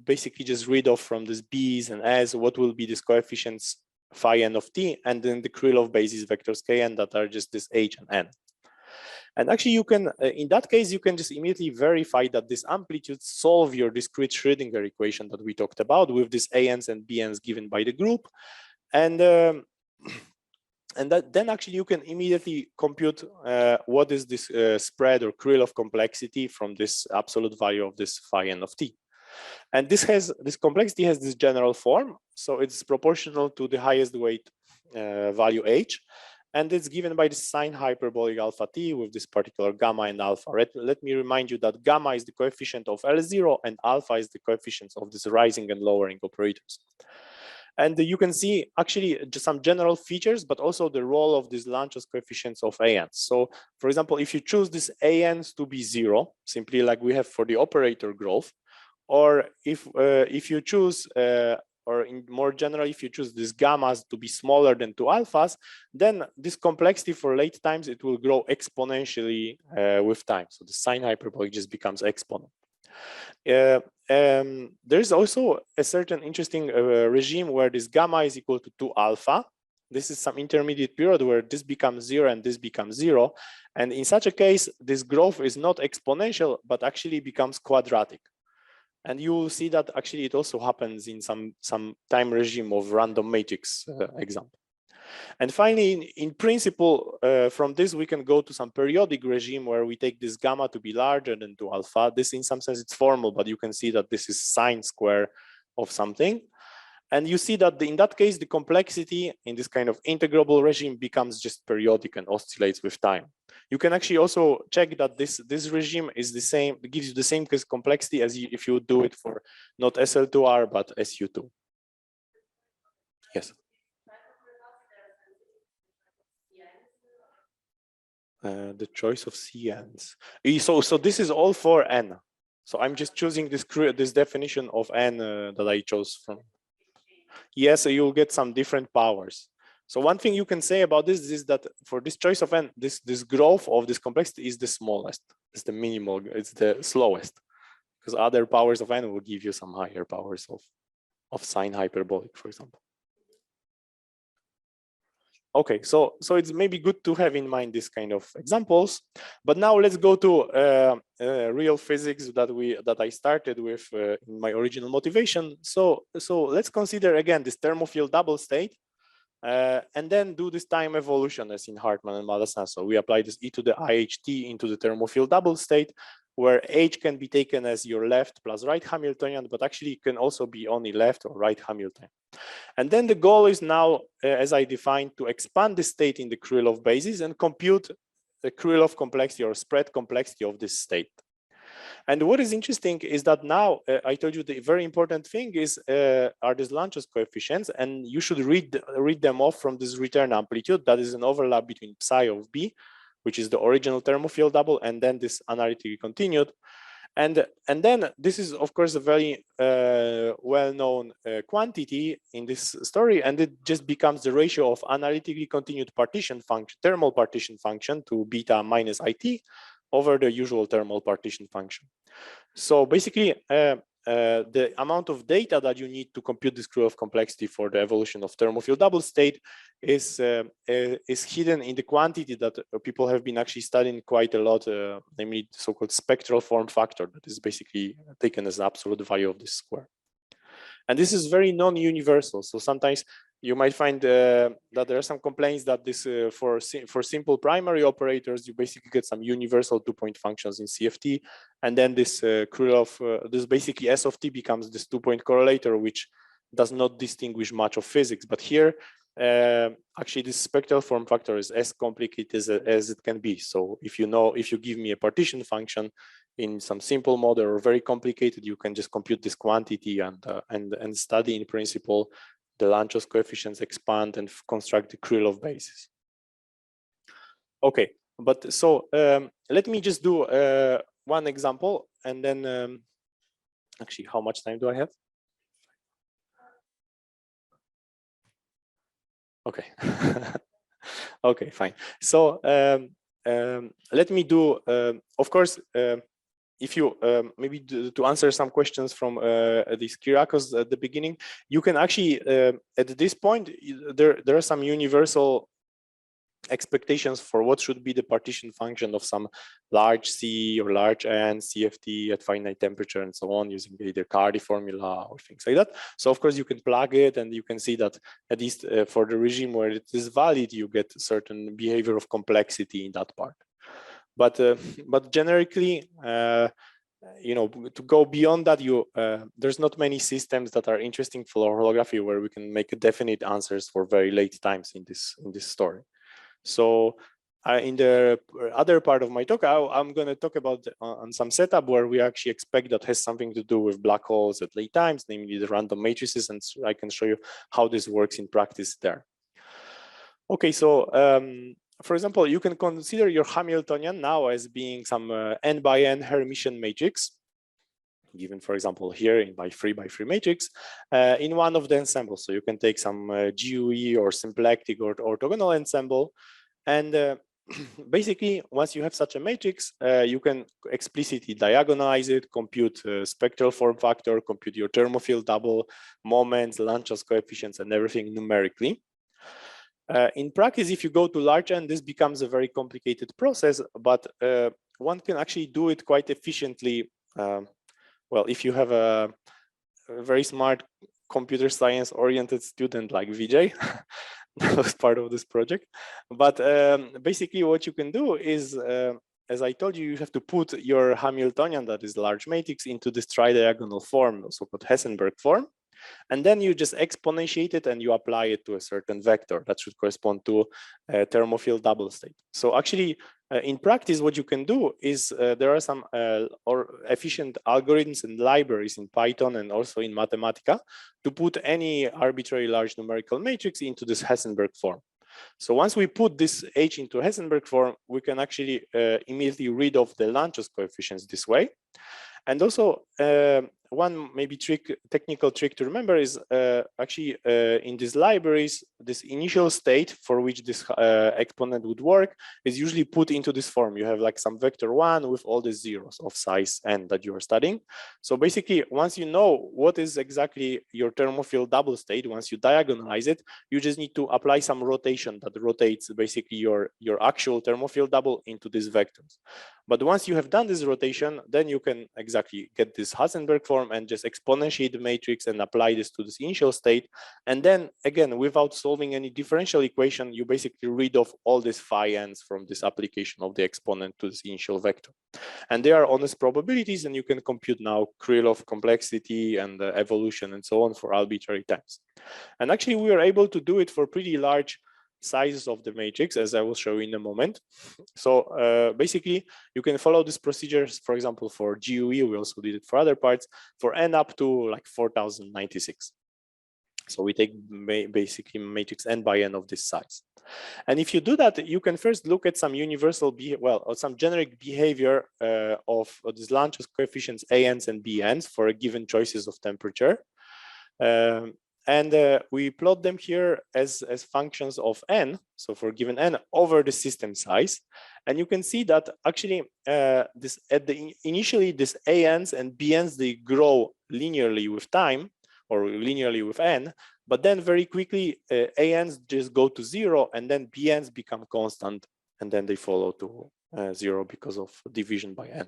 basically just read off from this B's and A's what will be these coefficients phi n of t, and then the Krylov basis vectors kn that are just this h and n. And actually you can, in that case, you can just immediately verify that this amplitude solve your discrete Schrödinger equation that we talked about with these ANs and BNs given by the group. And then actually you can immediately compute what is this spread or Krylov complexity from this absolute value of this phi n of t. And this complexity has this general form, so it's proportional to the highest weight value h, and it's given by the sine hyperbolic alpha t with this particular gamma and alpha. Let me remind you that gamma is the coefficient of L0 and alpha is the coefficients of this rising and lowering operators. And you can see actually just some general features, but also the role of these Lanczos coefficients of ANs. So for example, if you choose these ANs to be 0, simply like we have for the operator growth, or if you choose, or in more general, if you choose these gammas to be smaller than 2 alphas, then this complexity for late times, it will grow exponentially with time. So the sine hyperbolic just becomes exponent. There's also a certain interesting regime where this gamma is equal to 2 alpha. This is some intermediate period where this becomes 0 and this becomes 0. And in such a case, this growth is not exponential, but actually becomes quadratic. And you will see that actually it also happens in some time regime of random matrix example. And finally, in principle, from this, we can go to some periodic regime where we take this gamma to be larger than 2 alpha. This, in some sense, it's formal, but you can see that this is sine square of something. And you see that in that case, the complexity in this kind of integrable regime becomes just periodic and oscillates with time. You can actually also check that this regime is the same, it gives you the same complexity as if you do it for not SL2R, but SU2. Yes. The choice of CNs. So this is all for n. So I'm just choosing this definition of n that I chose from. Yes, so you'll get some different powers. So one thing you can say about this is that for this choice of n, this growth of this complexity is the smallest. It's the minimal. It's the slowest, because other powers of n will give you some higher powers of sine hyperbolic, for example. Okay, so it's maybe good to have in mind this kind of examples, but now let's go to real physics that I started with in my original motivation. So let's consider again this thermophile double state, and then do this time evolution as in Hartmann and Malazan. So we apply this e to the IHT into the thermophile double state, where h can be taken as your left plus right Hamiltonian, but actually it can also be only left or right Hamiltonian. And then the goal is now, as I defined, to expand the state in the Krylov basis and compute the Krylov complexity or spread complexity of this state. And what is interesting is that now I told you the very important thing is are these Lanczos coefficients, and you should read them off from this return amplitude. That is an overlap between psi of b, which is the original thermophile double, and then this analytically continued. And then this is, of course, a very well-known quantity in this story, and it just becomes the ratio of analytically continued partition function, thermal partition function to beta minus IT over the usual thermal partition function. So basically, the amount of data that you need to compute this Krylov complexity for the evolution of thermophile double state is hidden in the quantity that people have been actually studying quite a lot, namely the so-called spectral form factor that is basically taken as an absolute value of this square. And this is very non-universal. So sometimes you might find that there are some complaints that this for simple primary operators, you basically get some universal 2-point functions in CFT. And then this Krylov, this basically S of t becomes this 2-point correlator, which does not distinguish much of physics. But here, actually this spectral form factor is as complicated as it can be. So if you give me a partition function in some simple model or very complicated, you can just compute this quantity and study in principle the Lanczos coefficients, expand and construct the Krylov basis. Okay, but so let me just do one example, and then actually, how much time do I have? Okay. Okay, fine. So let me do, of course, if you maybe to answer some questions from these Kyriakos at the beginning, you can actually, at this point, there are some universal expectations for what should be the partition function of some large C or large N CFT at finite temperature and so on, using either Cardy formula or things like that. So of course you can plug it, and you can see that at least for the regime where it is valid, you get certain behavior of complexity in that part. But generically, you know, to go beyond that, there's not many systems that are interesting for holography where we can make definite answers for very late times in this story. So in the other part of my talk, I'm going to talk about on some setup where we actually expect that has something to do with black holes at late times, namely the random matrices, and so I can show you how this works in practice there. Okay, so for example, you can consider your Hamiltonian now as being some n by n Hermitian matrix, given, for example, here in by 3 by 3 matrix, in one of the ensembles. So you can take some GUE or symplectic or orthogonal ensemble. And basically, once you have such a matrix, you can explicitly diagonalize it, compute spectral form factor, compute your thermophile double, moments, Lanczos coefficients, and everything numerically. In practice, if you go to large n, this becomes a very complicated process, but one can actually do it quite efficiently. Well, if you have a very smart computer science oriented student like Vijay, that was part of this project. But basically what you can do is, as I told you, you have to put your Hamiltonian, that is large matrix, into this tri-diagonal form, also called Heisenberg form. And then you just exponentiate it and you apply it to a certain vector that should correspond to a thermophile double state. So actually, in practice, what you can do is there are some efficient algorithms and libraries in Python and also in Mathematica to put any arbitrary large numerical matrix into this Heisenberg form. So once we put this H into Heisenberg form, we can actually immediately read off the Lanczos coefficients this way. And also, one maybe technical trick to remember is actually in these libraries, this initial state for which this exponent would work is usually put into this form. You have like some vector 1 with all the zeros of size n that you are studying. So basically, once you know what is exactly your thermophile double state, once you diagonalize it, you just need to apply some rotation that rotates basically your actual thermophile double into these vectors. But once you have done this rotation, then you can exactly get this Heisenberg form and just exponentiate the matrix and apply this to this initial state. And then again, without solving any differential equation, you basically read off all these phi n's from this application of the exponent to this initial vector. And they are honest probabilities, and you can compute now Krylov complexity and evolution and so on for arbitrary times. And actually, we are able to do it for pretty large sizes of the matrix, as I will show you in a moment. So basically, you can follow these procedures, for example, for GUE, we also did it for other parts, for n up to like 4096. So we take basically matrix n by n of this size. And if you do that, you can first look at some universal, or some generic behavior of these Lanczos coefficients ANs and BNs for given choices of temperature. And we plot them here as functions of n, so for given n over the system size. And you can see that actually initially these ANs and BNs, they grow linearly with time or linearly with n, but then very quickly ANs just go to 0 and then BNs become constant and then they follow to 0 because of division by n.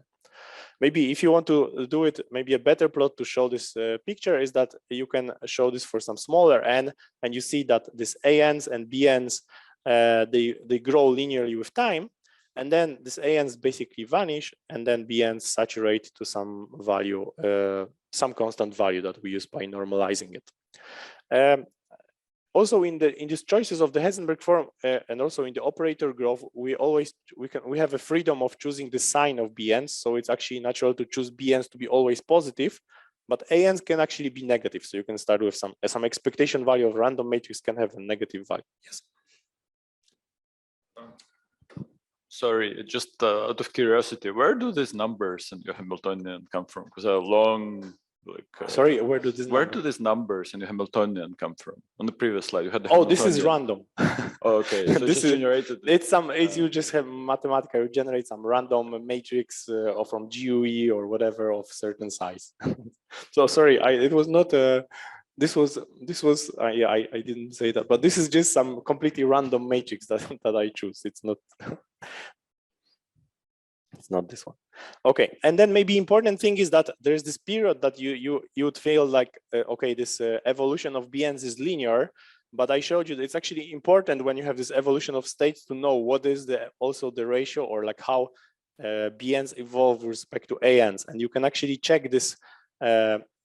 Maybe if you want to do it, maybe a better plot to show this picture is that you can show this for some smaller n, and you see that these ANs and BNs, they grow linearly with time, and then these ANs basically vanish, and then BNs saturate to some value, some constant value that we use by normalizing it. Also, in these choices of the Heisenberg form and also in the operator graph, we have a freedom of choosing the sign of BNs. So it's actually natural to choose BNs to be always positive, but ANs can actually be negative. So you can start with some expectation value of random matrix can have a negative value. Yes. Sorry, just out of curiosity, where do these numbers in your Hamiltonian come from? Because a long, like. Sorry, where do these numbers in the Hamiltonian come from? On the previous slide, you had the this is random. Oh, okay, so this just generated. It's you just have Mathematica, you generate some random matrix or from GUE or whatever of certain size. So sorry, it was not this was yeah, I didn't say that, but this is just some completely random matrix that I choose. It's not it's not this one. Okay, and then maybe important thing is that there's this period that you would feel like okay, this evolution of BNs is linear, but I showed you that it's actually important when you have this evolution of states to know what is also the ratio, or like how BNs evolve with respect to ANs, and you can actually check this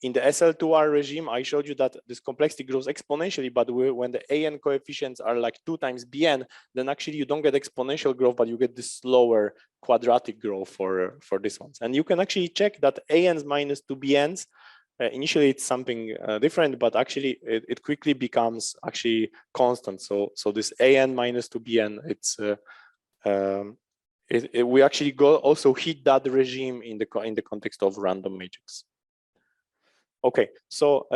in the SL2R regime. I showed you that this complexity grows exponentially, but when the AN coefficients are like 2 times BN, then actually you don't get exponential growth, but you get this slower quadratic growth for these ones. And you can actually check that ANs minus 2 BNs, initially it's something different, but actually it quickly becomes actually constant. So this AN minus 2 BN, it's we actually also hit that regime in the context of random matrix. Okay, so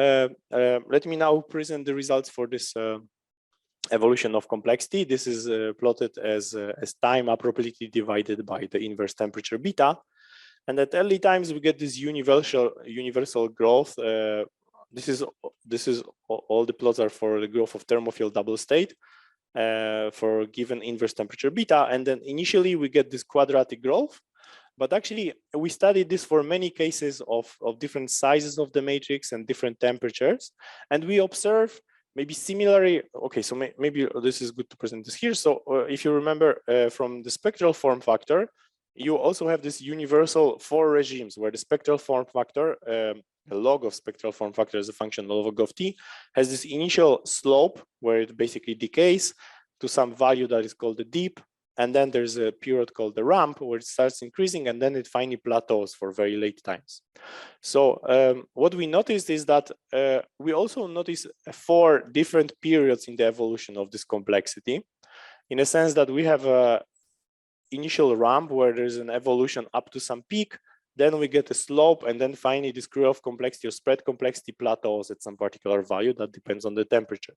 let me now present the results for this evolution of complexity. This is plotted as time appropriately divided by the inverse temperature beta. And at early times, we get this universal growth. This is all the plots are for the growth of thermophile double state for given inverse temperature beta. And then initially, we get this quadratic growth. But actually, we studied this for many cases of different sizes of the matrix and different temperatures. And we observe maybe similarly, okay, so maybe this is good to present this here. So if you remember from the spectral form factor, you also have this universal 4 regimes where the spectral form factor, the log of spectral form factor as a function of log of t, has this initial slope where it basically decays to some value that is called the dip. And then there's a period called the ramp where it starts increasing, and then it finally plateaus for very late times. So what we noticed is that we also notice 4 different periods in the evolution of this complexity, in a sense that we have a initial ramp where there's an evolution up to some peak, then we get a slope, and then finally this Krylov complexity or spread complexity plateaus at some particular value that depends on the temperature.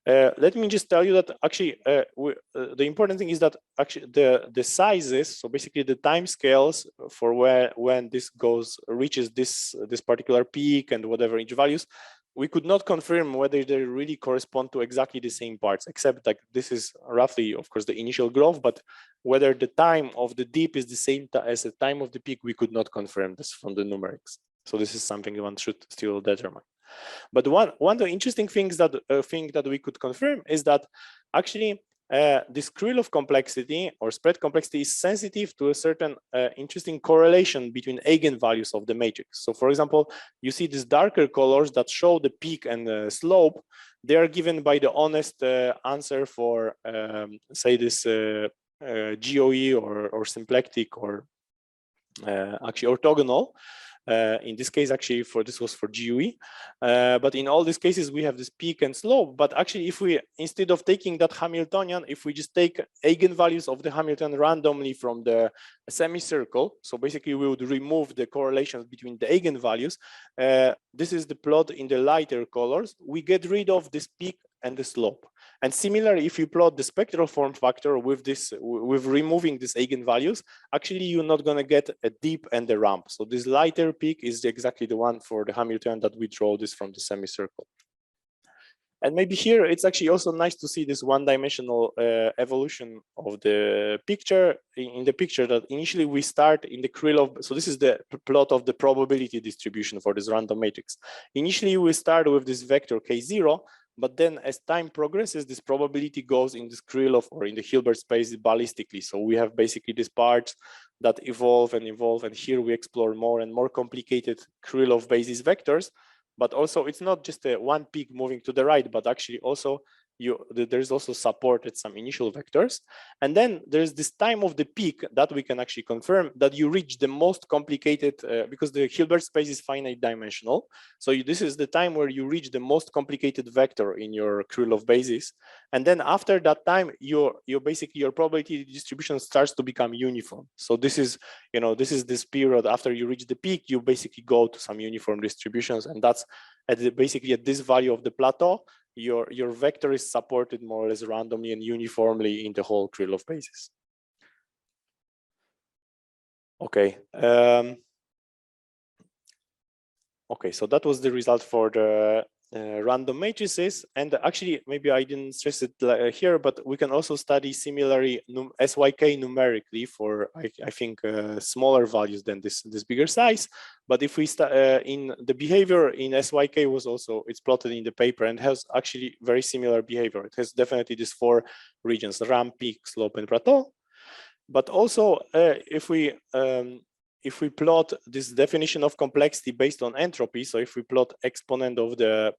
Let me just tell you that actually the important thing is that actually the sizes, so basically the time scales for when this reaches this particular peak and whatever each values, we could not confirm whether they really correspond to exactly the same parts, except like this is roughly, of course, the initial growth, but whether the time of the dip is the same as the time of the peak, we could not confirm this from the numerics. So this is something one should still determine. But one of the interesting things that we could confirm is that actually this Krylov complexity or spread complexity is sensitive to a certain interesting correlation between eigenvalues of the matrix. So for example, you see these darker colors that show the peak and the slope. They are given by the honest answer for say this GOE or symplectic or actually orthogonal. In this case, actually, this was for GUE. But in all these cases, we have this peak and slope. But actually, if we, instead of taking that Hamiltonian, if we just take eigenvalues of the Hamiltonian randomly from the semicircle, so basically we would remove the correlations between the eigenvalues. This is the plot in the lighter colors. We get rid of this peak and the slope. And similarly, if you plot the spectral form factor with removing these eigenvalues, actually you're not going to get a dip and a ramp. So this lighter peak is exactly the one for the Hamiltonian that we draw this from the semicircle. And maybe here it's actually also nice to see this one-dimensional evolution of the picture. In the picture that initially we start in the Krylov, so this is the plot of the probability distribution for this random matrix. Initially we start with this vector K0, but then as time progresses, this probability goes in this Krylov or in the Hilbert space ballistically. So we have basically these parts that evolve and evolve, and here we explore more and more complicated Krylov basis vectors. But also it's not just one peak moving to the right, but actually also there's also support at some initial vectors. And then there's this time of the peak that we can actually confirm that you reach the most complicated, because the Hilbert space is finite dimensional. So this is the time where you reach the most complicated vector in your Krylov basis. And then after that time, your probability distribution starts to become uniform. So this is, this period after you reach the peak, you basically go to some uniform distributions, and that's basically at this value of the plateau, your vector is supported more or less randomly and uniformly in the whole Krylov basis. Okay. Okay, so that was the result for the random matrices. And actually, maybe I didn't stress it here, but we can also study similarly SYK numerically for, I think, smaller values than this bigger size. But if we start in the behavior in SYK was also, it's plotted in the paper and has actually very similar behavior. It has definitely these 4 regions: ramp, peak, slope, and plateau. But also, if we plot this definition of complexity based on entropy, so if we plot exponent of the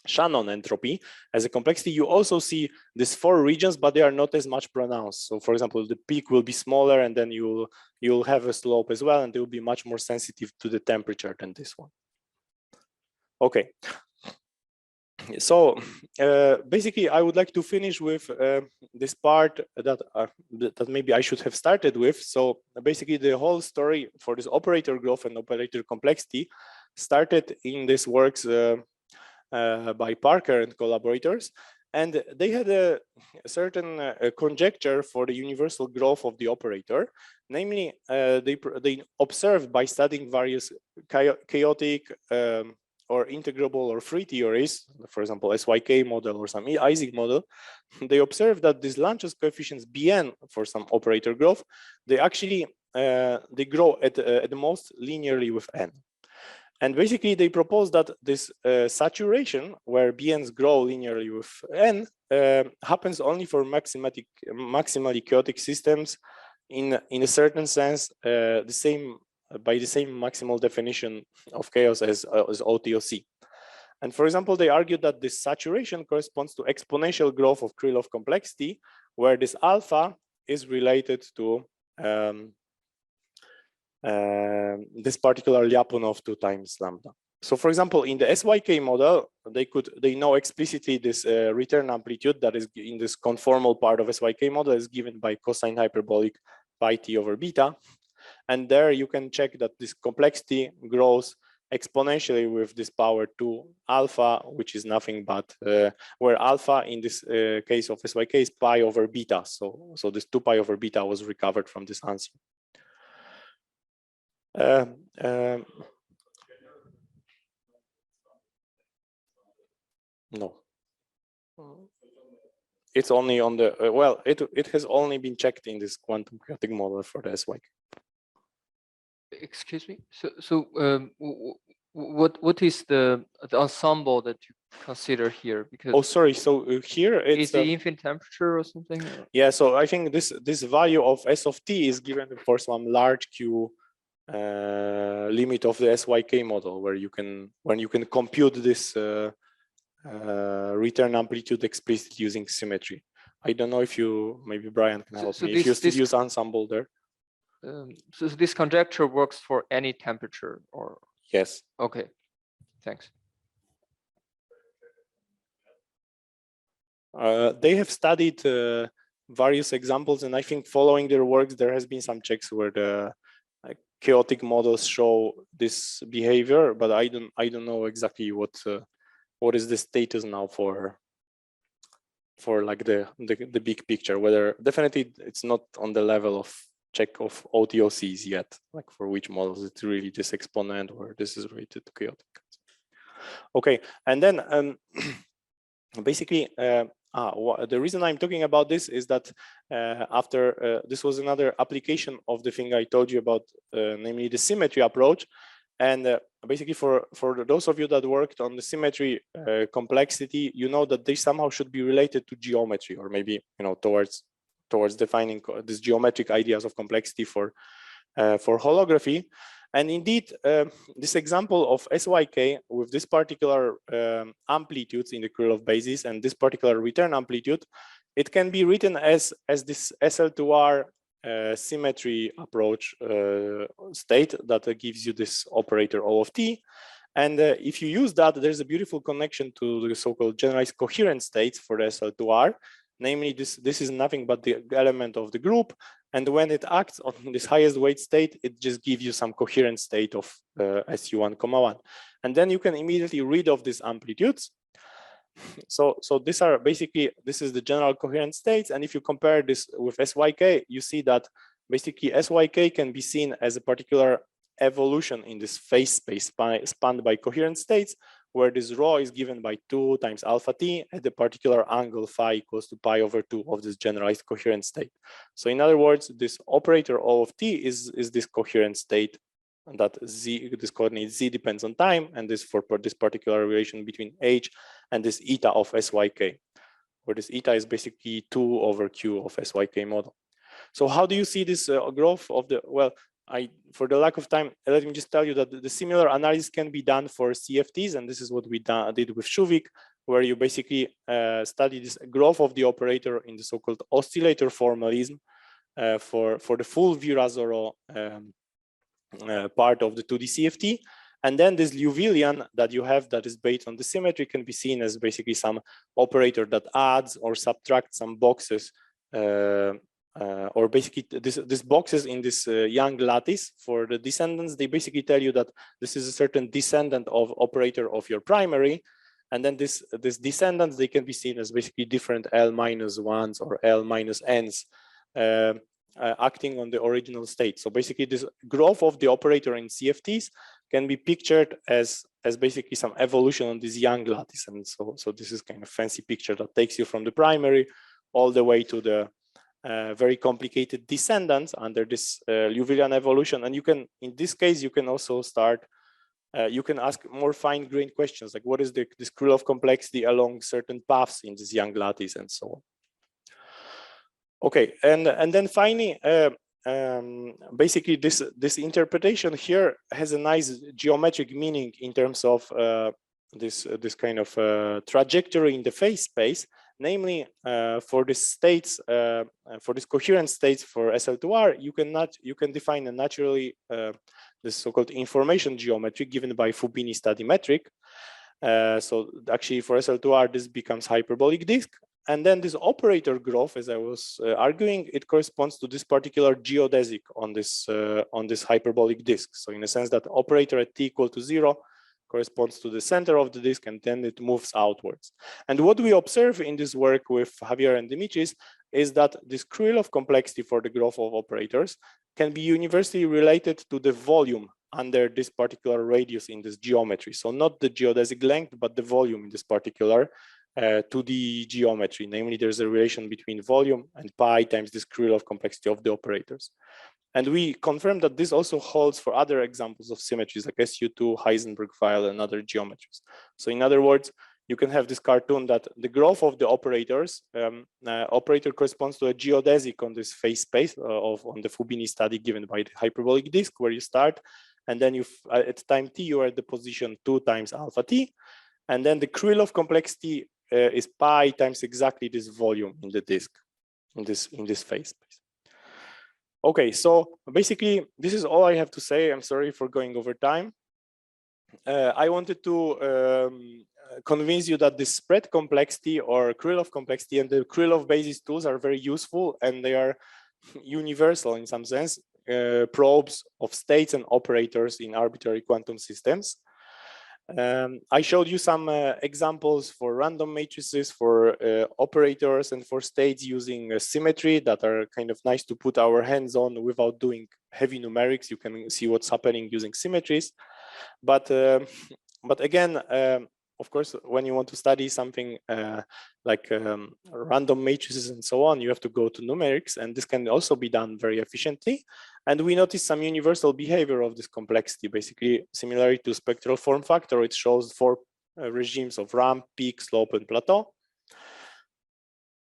Shannon entropy as a complexity, you also see these 4 regions, but they are not as much pronounced. So, for example, the peak will be smaller, and then you'll have a slope as well, and they will be much more sensitive to the temperature than this one. Okay. So basically, I would like to finish with this part that maybe I should have started with. So basically, the whole story for this operator growth and operator complexity started in these works by Parker and collaborators. And they had a certain conjecture for the universal growth of the operator. Namely, they observed by studying various chaotic or integrable or free theories, for example, SYK model or some Ising model, they observed that these Lanczos coefficients Bn for some operator growth, they actually they grow at the most linearly with n. And basically, they proposed that this saturation, where Bn's grow linearly with n, happens only for maximally chaotic systems in a certain sense, by the same maximal definition of chaos as OTOC. And for example, they argued that this saturation corresponds to exponential growth of Krylov complexity, where this alpha is related to this particular Lyapunov 2 times lambda. So for example, in the SYK model, they know explicitly this return amplitude that is in this conformal part of SYK model is given by cosine hyperbolic pi t over beta. And there you can check that this complexity grows exponentially with this power 2 alpha, which is nothing but where alpha in this case of SYK is pi over beta. So this 2 pi over beta was recovered from this answer. No. It's only on the, well, it has only been checked in this quantum chaotic model for the SYK. Excuse me. So what is the ensemble that you consider here? Because sorry. So here it's is the infinite temperature or something? Yeah. So I think this value of S of t is given for some large Q limit of the SYK model, where you can compute this return amplitude explicitly using symmetry. I don't know if maybe Brian can help me. If you still use ensemble there. So this conjecture works for any temperature, or? Yes. Okay, thanks. They have studied various examples, and I think following their works, there has been some checks where the chaotic models show this behavior, but I don't know exactly what is the status now for like the big picture. Whether definitely it's not on the level of check of OTOCs yet, like for which models it's really this exponent or this is related to chaotic. Okay, and then basically the reason I'm talking about this is that after this was another application of the thing I told you about, namely the symmetry approach. And basically for those of you that worked on the symmetry complexity, you know that they somehow should be related to geometry, or maybe towards defining these geometric ideas of complexity for holography. And indeed, this example of SYK with this particular amplitudes in the Krylov basis and this particular return amplitude, it can be written as this SL2R symmetry approach state that gives you this operator O of t. And if you use that, there's a beautiful connection to the so-called generalized coherent states for the SL2R. Namely, this is nothing but the element of the group. And when it acts on this highest weight state, it just gives you some coherent state of SU1, 1. And then you can immediately read off these amplitudes. So these are basically, this is the general coherent states. And if you compare this with SYK, you see that basically SYK can be seen as a particular evolution in this phase space spanned by coherent states, where this rho is given by 2 times alpha t at the particular angle phi equals to pi over 2 of this generalized coherent state. So in other words, this operator O of t is this coherent state, and that z, this coordinate z depends on time, and this for this particular relation between h and this eta of SYK, where this eta is basically 2 over q of SYK model. So how do you see this growth of the, well, for the lack of time, let me just tell you that the similar analysis can be done for CFTs, and this is what we did with Shuvik, where you basically study this growth of the operator in the so-called oscillator formalism for the full Virasoro part of the 2D CFT. And then this Liouvillean that you have that is based on the symmetry can be seen as basically some operator that adds or subtracts some boxes or basically these boxes in this Young lattice for the descendants, they basically tell you that this is a certain descendant of operator of your primary. And then this descendants, they can be seen as basically different L-1s or L-n's acting on the original state. So basically this growth of the operator in CFTs can be pictured as basically some evolution on this Young lattice. And so this is kind of fancy picture that takes you from the primary all the way to the very complicated descendants under this Liouvillean evolution. And you can, in this case, you can also start, you can ask more fine-grained questions, like what is this Krylov complexity along certain paths in this Young lattice and so on. Okay, and then finally, basically this interpretation here has a nice geometric meaning in terms of this kind of trajectory in the phase space. Namely, for the states, for this coherent states for SL2R, you can define a naturally this so-called information geometry given by Fubini study metric. So actually, for SL2R, this becomes hyperbolic disk, and then this operator growth, as I was arguing, it corresponds to this particular geodesic on this hyperbolic disk. So in a sense, that operator at t equal to 0 corresponds to the center of the disk, and then it moves outwards. And what we observe in this work with Javier and Dimitris is that this Krylov complexity for the growth of operators can be universally related to the volume under this particular radius in this geometry. So not the geodesic length, but the volume in this particular 2D geometry. Namely, there's a relation between volume and pi times this Krylov complexity of the operators. And we confirm that this also holds for other examples of symmetries like SU2, Heisenberg file, and other geometries. So in other words, you can have this cartoon that the growth of the operators, operator corresponds to a geodesic on this phase space on the Fubini study given by the hyperbolic disk, where you start, and then you at time t you are at the position 2 times alpha t, and then the Krylov complexity is pi times exactly this volume in the disk in this phase space. Okay, so basically this is all I have to say. I'm sorry for going over time. I wanted to convince you that this spread complexity or Krylov complexity and the Krylov basis tools are very useful, and they are universal in some sense, probes of states and operators in arbitrary quantum systems. I showed you some examples for random matrices, for operators, and for states using symmetry that are kind of nice to put our hands on without doing heavy numerics. You can see what's happening using symmetries. But again, of course, when you want to study something like random matrices and so on, you have to go to numerics, and this can also be done very efficiently. And we notice some universal behavior of this complexity, basically similarly to spectral form factor. It shows 4 regimes of ramp, peak, slope, and plateau.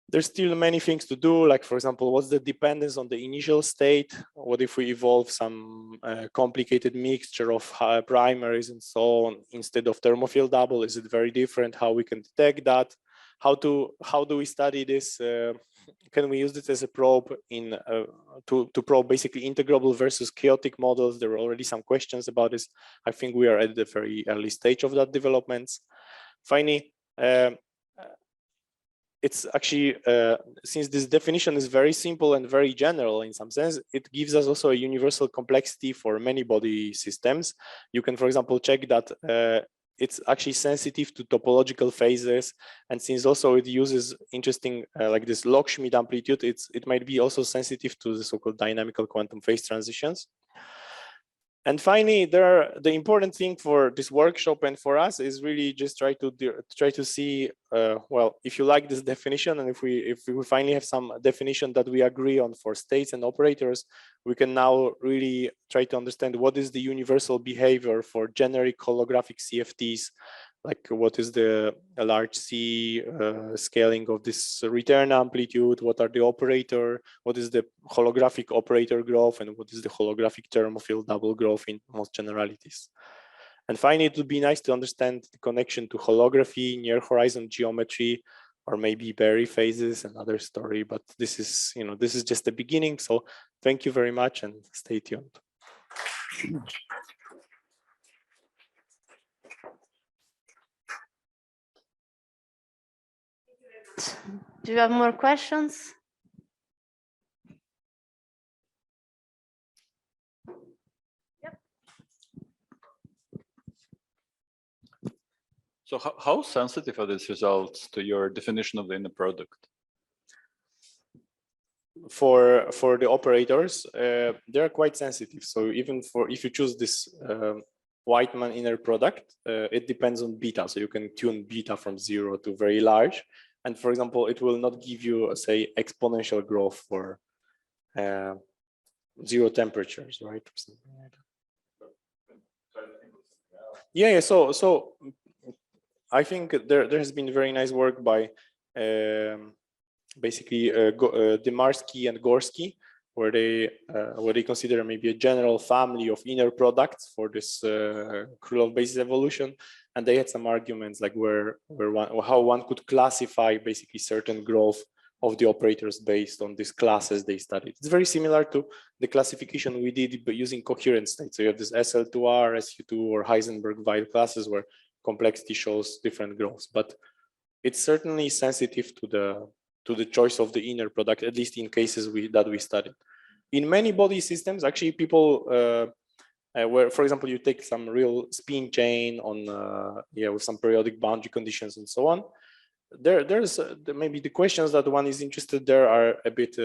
There's still many things to do, like, for example, what's the dependence on the initial state? What if we evolve some complicated mixture of primaries and so on instead of thermophile double? Is it very different? How we can detect that? How do we study this? Can we use it as a probe in to probe basically integrable versus chaotic models? There were already some questions about this. I think we are at the very early stage of that developments. Finally, it's actually, since this definition is very simple and very general in some sense, it gives us also a universal complexity for many body systems. You can, for example, check that it's actually sensitive to topological phases. And since also it uses interesting, like this log-Schmidt amplitude, it might be also sensitive to the so-called dynamical quantum phase transitions. And finally, the important thing for this workshop and for us is really just try to see, well, if you like this definition, and if we finally have some definition that we agree on for states and operators, we can now really try to understand what is the universal behavior for generic holographic CFTs, like what is the large C scaling of this return amplitude, what are the operator, what is the holographic operator growth, and what is the holographic thermophile double growth in most generalities. And finally, it would be nice to understand the connection to holography, near horizon geometry, or maybe Berry phases, another story, but this is, this is just the beginning. So thank you very much and stay tuned. Do you have more questions? Yep. So how sensitive are these results to your definition of the inner product? For the operators, they're quite sensitive. So even if you choose this Whiteman inner product, it depends on beta. So you can tune beta from 0 to very large. And for example, it will not give you, say, exponential growth for 0 temperatures, right? Yeah. So I think there has been very nice work by basically Demarsky and Gorsky, where they consider maybe a general family of inner products for this Krylov basis evolution, and they had some arguments like how one could classify basically certain growth of the operators based on these classes they studied. It's very similar to the classification we did using coherent states. So you have this SL2R, SU2, or Heisenberg Weil classes where complexity shows different growths, but it's certainly sensitive to the choice of the inner product, at least in cases that we studied. In many body systems, actually, people where, for example, you take some real spin chain on with some periodic boundary conditions and so on. There's maybe the questions that one is interested there are a bit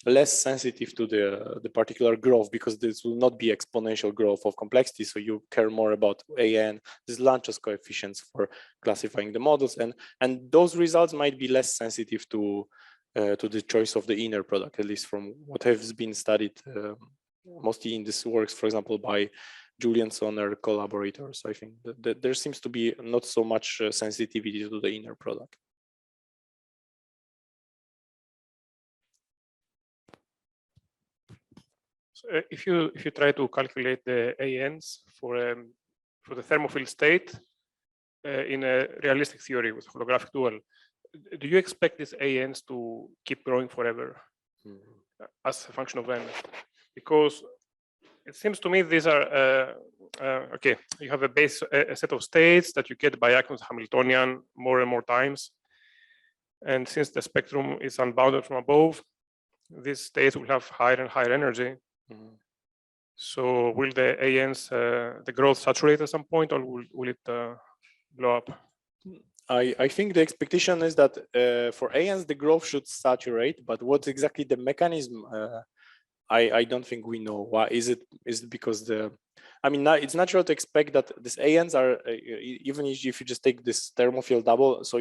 less sensitive to the particular growth, because this will not be exponential growth of complexity. So you care more about AN, these Lanczos coefficients for classifying the models, and those results might be less sensitive to the choice of the inner product, at least from what has been studied mostly in this works, for example, by Julian Sonner collaborators. I think that there seems to be not so much sensitivity to the inner product. So if you try to calculate the ANs for the thermophile state in a realistic theory with holographic dual, do you expect these ANs to keep growing forever as a function of n? Because it seems to me these are okay. You have a set of states that you get by acting Hamiltonian more and more times, and since the spectrum is unbounded from above, these states will have higher and higher energy. So will the ANs, the growth saturate at some point, or will it blow up? I think the expectation is that for ANs the growth should saturate, but what's exactly the mechanism? I don't think we know. Why is it? Is it because I mean, it's natural to expect that these ANs are even if you just take this thermophile double, so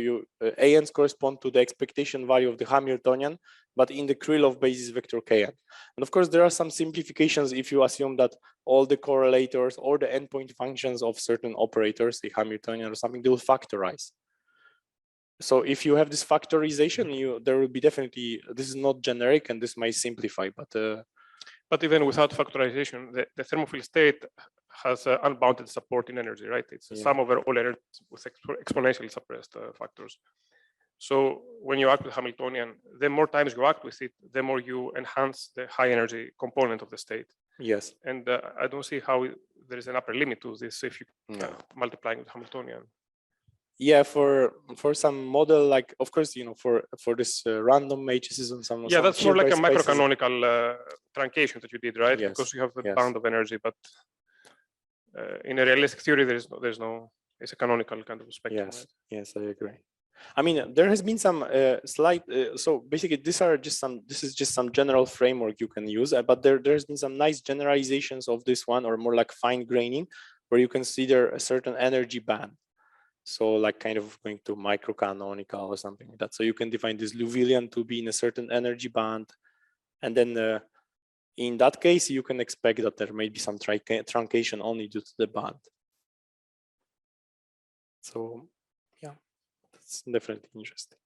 ANs correspond to the expectation value of the Hamiltonian, but in the Krylov basis vector Kn. And of course, there are some simplifications if you assume that all the correlators or the endpoint functions of certain operators, the Hamiltonian or something, they will factorize. So if you have this factorization, there will be definitely, this is not generic and this might simplify, but even without factorization, the thermophile state has unbounded support in energy, right? It's a sum over all energy with exponentially suppressed factors. So when you act with Hamiltonian, the more times you act with it, the more you enhance the high energy component of the state. yes. And I don't see how there is an upper limit to this if you multiplying with Hamiltonian. Yeah, for some model, like of course, for this random matrices and some. Yeah, that's more like a spaces. macrocanonical truncation that you did, right? Yes. Because you have the bound of energy, but in a realistic theory, there's no. It's a canonical kind of spectrum. Yes, right? yes, I agree. I mean, there has been some slight. So basically, this is just some general framework you can use, but there's been some nice generalizations of this one, or more like fine graining, where you consider a certain energy band. So like kind of going to microcanonical or something like that. So you can define this Liouvillean to be in a certain energy band. And then in that case, you can expect that there may be some truncation only due to the band. So yeah, that's definitely interesting.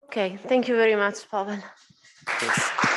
Okay, thank you very much, Pawel. Thanks.